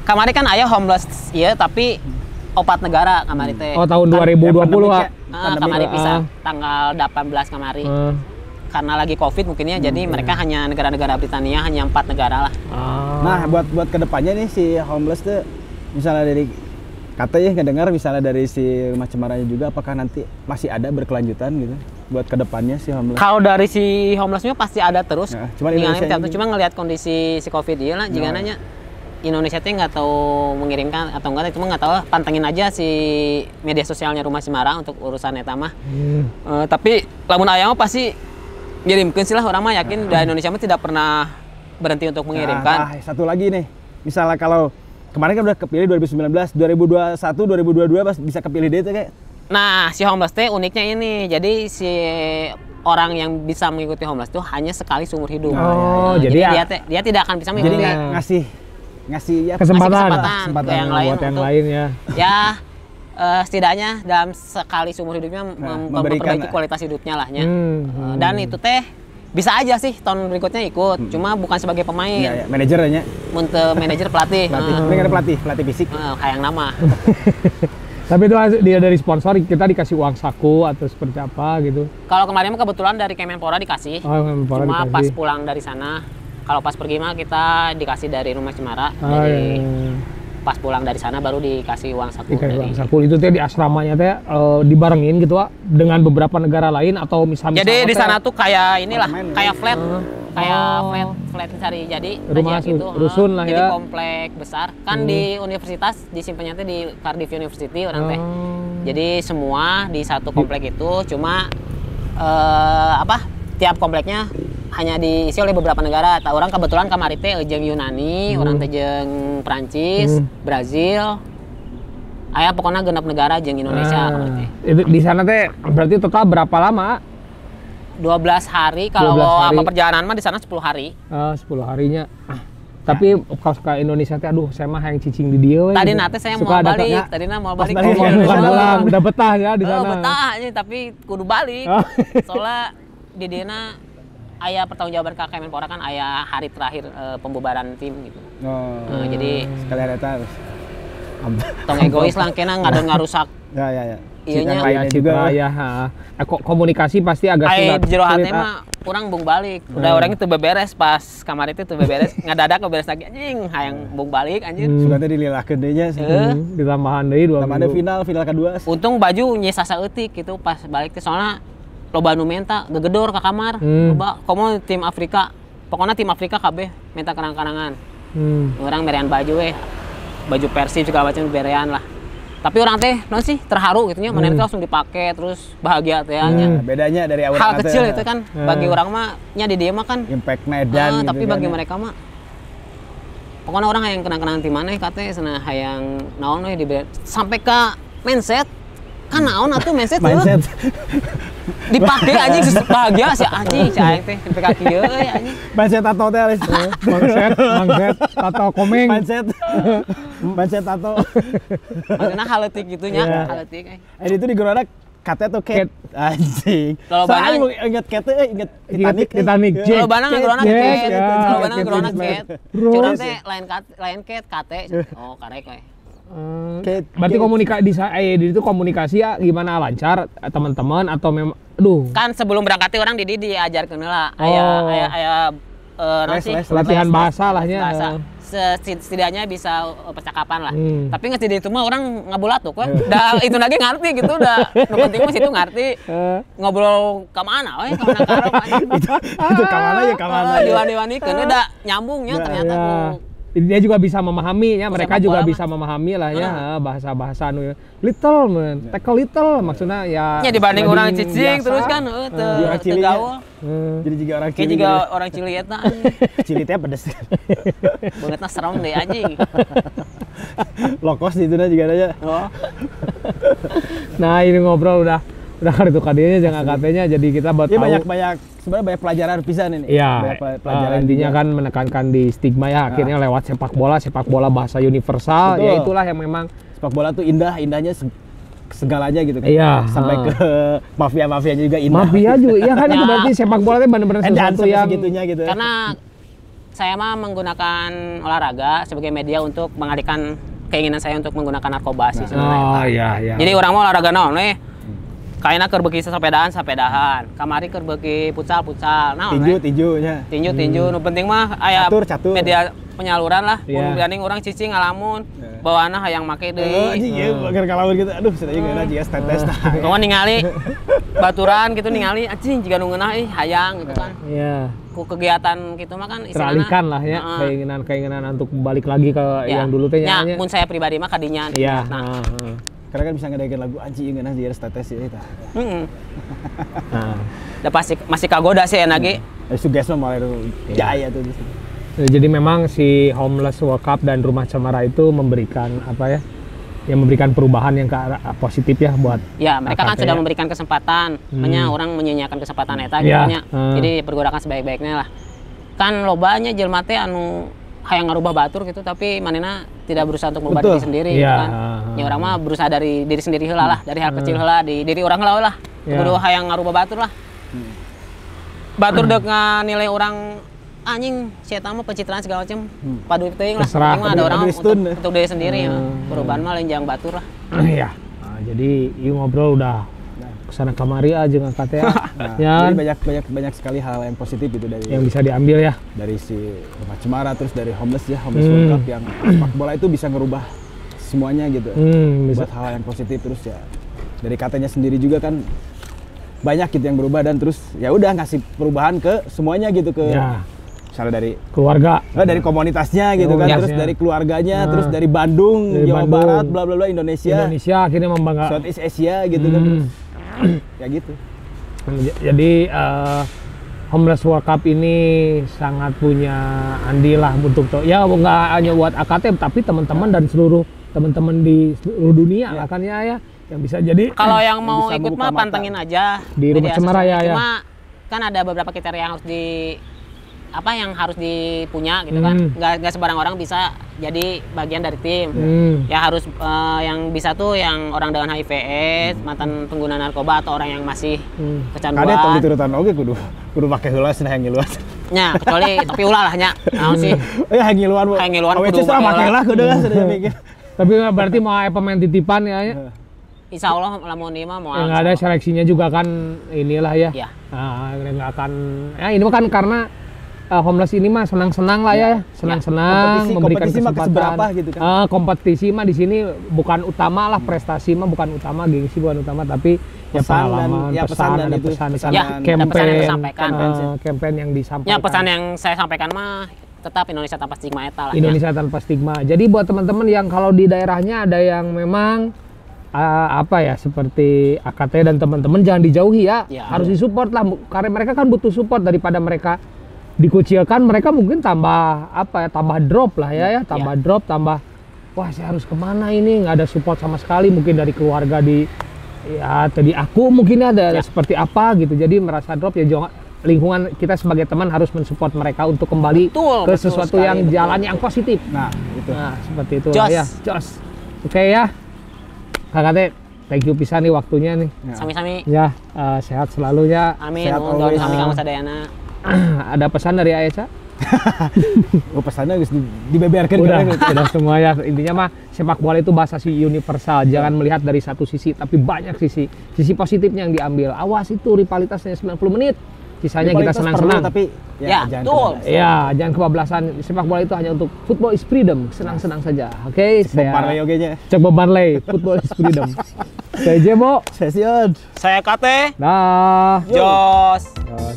Kamari kan aya homeless ieu tapi 4 negara kamari teh. Oh tahun 2020 kamari pisah tanggal 18 kamari. Karena lagi Covid mungkinnya jadi mereka hanya negara-negara Britania hanya 4 negara lah. Nah, buat kedepannya nih si homeless tuh misalnya dari katanya ngedengar misalnya dari si Rumah Cemaranya juga apakah nanti masih ada berkelanjutan gitu buat kedepannya si homeless? Kalau dari si homelessnya pasti ada terus. Nah, cuma ngelihat kondisi si Covid dia lah jika nanya Indonesia tuh nggak tahu mengirimkan atau enggak, cuma nggak tahu pantengin aja si media sosialnya Rumah Cemara untuk urusan eta mah. Tapi lamun aya mah pasti ngirimkeun sih lah orang mah yakin dari Indonesia mah tidak pernah berhenti untuk mengirimkan. Nah, satu lagi nih, misalnya kalau kemarin kan udah kepilih 2019, 2021, 2022 bisa kepilih deh kayak. Nah, si homeless teh uniknya ini. Jadi si orang yang bisa mengikuti homeless itu hanya sekali seumur hidup. Jadi dia tidak akan bisa mengikuti. Jadi ngasih kesempatan yang lain buat yang lain ya. Ya setidaknya dalam sekali seumur hidupnya memperbaiki kualitas hidupnya lahnya. Dan itu teh bisa aja sih tahun berikutnya ikut, cuma bukan sebagai pemain. Ya, manajer aja. Untuk manajer pelatih. Ini ada pelatih fisik. Kayak nama. Tapi itu dia dari sponsor kita dikasih uang saku atau seperti apa gitu. Kalau kemarin kebetulan dari Kemenpora dikasih. Kemenpora cuma dikasih. Pas pulang dari sana Kalau pas pergi mah kita dikasih dari rumah Cemara, Oh, dari iya. pas pulang dari sana baru dikasih uang saku Dikasih dari. uang saku itu teh di asramanya teh dibarengin gitu Wak, dengan beberapa negara lain atau misalnya Jadi di sana tuh kayak inilah, Apartemen, kayak flat, kayak Oh. flat cari. Jadi Rumah kayak gitu, rusun lah jadi ya. komplek besar. Kan di universitas disimpannya tuh di Cardiff University orang teh. Jadi semua di satu komplek itu, cuma tiap kompleknya hanya diisi oleh beberapa negara. Orang kebetulan kamari teh jeung Yunani, orang teh jeung Prancis, Brazil. Aya pokoknya genep negara jeung Indonesia kamari teh. Itu di sana teh berarti total berapa lama? 12 hari 12 kalau hari. sama perjalanan mah di sana 10 hari. 10 harinya. Tapi kalau ke Indonesia teh aduh saya mah hayang cicing di dia we. Tadi gitu. nate saya Suka mau ada balik, tanya, tadinya mau Pas balik. balik ke ya, Indonesia. pulang, udah betah ya di sana. Betah aja tapi kudu balik. Oh. Soalnya di diana aya pertanggungjawaban ke Kemenpora kan aya hari terakhir pembubaran tim gitu. Oh. Jadi Sekalian eta terus. tong egois lah kena ngarusak Ya. Iyanya. Cita lainnya Kayak juga. citra ya. Komunikasi pasti agak Ai sulit. jero hate sulit, mah urang bung balik. Udah orang itu beberes pas kamar itu tuh beberes ngadadak beberes lagi anjing hayang bung balik anjir. Suka teh dililahkeun deui nya sih. Ditambahan deui 2 Sama ada minggu. final kedua. Untung baju nyesa saeutik gitu pas balik teh soalnya loba nu menta gegedor ka kamar. Loba komo tim Afrika. Pokoknya tim Afrika kabeh minta kenang-kenangan. Orang merean baju baju Persib segala macam berean lah. Tapi orang teh non sih terharu gitu nya, mana itu langsung dipakai terus bahagia teh nya. Bedanya dari awal Hal kecil itu kan bagi orang mah nya di dia mah kan impact medan gitu tapi kan bagi ya. mereka mah pokoknya orang hayang kenang-kenangan tim maneh kate cenah hayang naon we sampai ke mindset kan naon atuh mindset tuh mindset. dipake anjing bahagia si anjing si aing teh sampai ka kieu euy anjing. Mindset tato teh Alis. Mangset atau komeng. Mindset tato. Maksudna haletik gitu nya, Iya. haletik Itu di Gorona kate atau cat? Anjing. Kalau Soalnya banang- mau inget cat inget Titanic. Titanic. Ya. Jack. Kalau banang ngegrona Yes, ket, ya. kalau banang Cat ngegrona Winslet. ket. Terus? Curang teh lain ket kate. Oh, karek we. Cat. Berarti di itu komunikasi ya gimana lancar teman-teman atau memang aduh Kan sebelum berangkat teh orang diajarkeun heula Oh. aya naon sih? Les. latihan bahasa lah ya. Bahasa. Setidaknya bisa percakapan lah. Tapi nggak di itu mah orang ngabulat tuh, udah itu lagi ngerti gitu, udah. Nu penting mah situ ngerti. Ngobrol ke mana, ke mana karep anjing. Itu kamana ya kamana. Diwani-wanikeun udah nyambungnya ternyata Ya. ku. Dia juga bisa memahami ya, mereka Sepak juga bola bisa memahami lah ya bahasa-bahasa nu little man, tackle little maksudnya ya. Ya dibanding orang cicing biasa. terus kan Di orang teu Cilinya. gaul. Jadi juga orang Kayak Cili. juga orang Cili eta Cili teh pedes. bangetna serem deh anjing. Lokos di itu juga ada. Oh. Nah ini ngobrol udah kali itu kadinya jangan katanya jadi kita buat Ya tahu. sebenarnya banyak pelajaran pisan ini. Iya, Banyak pelajaran intinya juga. kan menekankan di stigma ya, akhirnya lewat sepak bola bahasa universal, Betul. ya itulah yang memang Sepak bola tuh indahnya segalanya gitu kan. Iya, Sampai ke mafia-mafianya juga indah. mafia juga, ya kan itu Ya. berarti sepak bola itu benar-benar Edan sesuatu sampai yang segitunya gitu. Karena saya mah menggunakan olahraga sebagai media untuk mengalihkan keinginan saya untuk menggunakan narkoba sih sebenarnya. oh iya iya. Jadi orang mau olahraga naon we? Kaina keur beuki sapedahan. Kamari keur beuki futsal, naon we? Tinju-tinjunya. Tinju. Nu penting mah aya Catur. media penyaluran lah. Iya. Mun orang cicing ngalamun, bawaana hayang make deui. Anjing ya, bager kalawur gitu. Aduh, saya ngeunah jiga tetes tah. Kamu ningali baturan gitu ningali anjing jika nu ngeunah hayang gitu kan. Iya. Ku kegiatan gitu mah kan istilahna Teralihkan lah ya heeh. keinginan untuk balik lagi ke Ya. yang dulu teh Ya, nya. mun saya pribadi mah kadinya. Iya. Nah, Karena kan bisa ngedeketin lagu anjing ngeunah jiga tetes ya eta. heeh. Nah. Da pasti masih kagoda sih enak ge. Suges mah mulai jaya tuh di sini. Jadi memang si Homeless World Cup dan Rumah Cemara itu memberikan apa ya? Yang memberikan perubahan yang ke arah positif ya buat Ya, mereka kan AKT sudah ya. memberikan kesempatan. Makanya orang menyia-nyiakan kesempatan eta Ya, gitu nya. Jadi pergunakan sebaik-baiknya lah. Kan lobanya jelema teh anu hayang ngarubah batur gitu tapi manehna tidak berusaha untuk merubah Betul. diri sendiri Iya, kan. Ya orang mah berusaha dari diri sendiri heula lah, dari hal kecil heula di diri orang heula lah. Ya. Kudu hayang ngarubah batur lah. Batur deuk nganilai orang anjing si eta mah pencitraan segala macam. Padu teuing lah. Terserah. Penting mah ada orang Padu istun. untuk diri sendiri ya. Perubahan mah lain jang batur lah. Iya. Nah, jadi ieu ngobrol udah kesana kamari aja ngangkat ya. Nah, Ya, jadi banyak sekali hal yang positif itu dari yang bisa diambil ya. dari si Rumah Cemara, terus dari Homeless World Cup yang sepak bola itu bisa ngerubah semuanya gitu. Bisa. Buat hal yang positif, terus ya dari katanya sendiri juga kan banyak gitu yang berubah, dan terus ya udah ngasih perubahan ke semuanya gitu, ke Ya, misalnya dari keluarga. dari komunitasnya gitu kan, Komunitasnya. terus dari keluarganya, Nah. terus dari Bandung, Dari Jawa Bandung. Barat, bla bla bla, Indonesia, Akhirnya membanggakan. Southeast Asia gitu kan. Terus, ya gitu. Jadi Homeless World Cup ini sangat punya andil lah untuk ya nggak hanya buat AKT tapi teman-teman dan seluruh teman-teman di seluruh dunia lah kan ya yang bisa jadi Kalau yang mau bisa ikut membuka mah mata. pantengin aja Di Rumah media Cemara sosialnya. ya. Cuma kan ada beberapa kriteria yang harus harus dipunya gitu kan. Nggak sembarang orang bisa jadi bagian dari tim. Ya harus yang bisa tuh yang orang dengan HIV/AIDS, mantan pengguna narkoba atau orang yang masih Kadang tong kecanduan. diturutan oke kudu pakai heula cenah yang ngiluan. Nya, kecuali tapi ulah lah nya. Naon sih? Yang ngiluan. Yang ngiluan Awe kudu cenah pakai pakai heula. lah kudu kan sudah mikir. tapi berarti mau pemain titipan ya. Insya Allah lamun ieu mah moal. Yang ada seleksinya juga kan inilah ya. Iya. Nggak akan ya ini kan karena Homeless ini mah senang-senang lah ya, senang-senang memberikan kompetisi mah kesempatan. seberapa gitu kan. Kompetisi mah di sini bukan utama lah, prestasi mah bukan utama, gengsi bukan utama, tapi ya Pesan dan- pengalaman, ya pesan, pesan dan ada itu, pesan, pesan Ya, dan- ada pesan yang campaign, disampaikan. campaign yang disampaikan. Ya pesan yang saya sampaikan mah tetap Indonesia tanpa stigma eta lah. Indonesia tanpa stigma. Jadi buat teman-teman yang kalau di daerahnya ada yang memang apa ya seperti AKT dan teman-teman jangan dijauhi ya. Ya. Harus disupport lah karena mereka kan butuh support daripada mereka dikucilkan, mereka mungkin tambah apa ya, tambah drop lah ya, tambah drop, tambah wah saya harus kemana ini, nggak ada support sama sekali mungkin dari keluarga di ya tadi aku mungkin ada seperti apa gitu, jadi merasa drop ya jangan, lingkungan kita sebagai teman harus mensupport mereka untuk kembali Betul, ke betul sesuatu sekali, yang betul. jalan yang positif. Nah, itu. Nah, seperti itu Jos. ya. Jos. Oke ya. Kakak Teh, thank you pisan nih waktunya nih. Sami-sami. Ya, sehat selalu ya. Amin. Sehat Nuhun always. sami Kang Sadayana. Ada pesan dari Aisyah? Oh, pesannya geus dibeberkeun Udah, kan. udah semua ya. Intinya mah sepak bola itu bahasa si universal. Jangan melihat dari satu sisi, tapi banyak sisi positifnya yang diambil. Awas itu rivalitasnya 90 menit. Sisanya kita Rivalitas senang-senang. perlu, tapi Ya, jangan betul. kebablasan. Ya, jangan kebablasan. Sepak bola itu hanya untuk football is freedom, senang-senang saja. Oke, Bob Marley oge nya. Cek Bob Marley, football is freedom. Saya Jebo. Session. Saya Kate. Dah. Jos. Jos.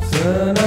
Senang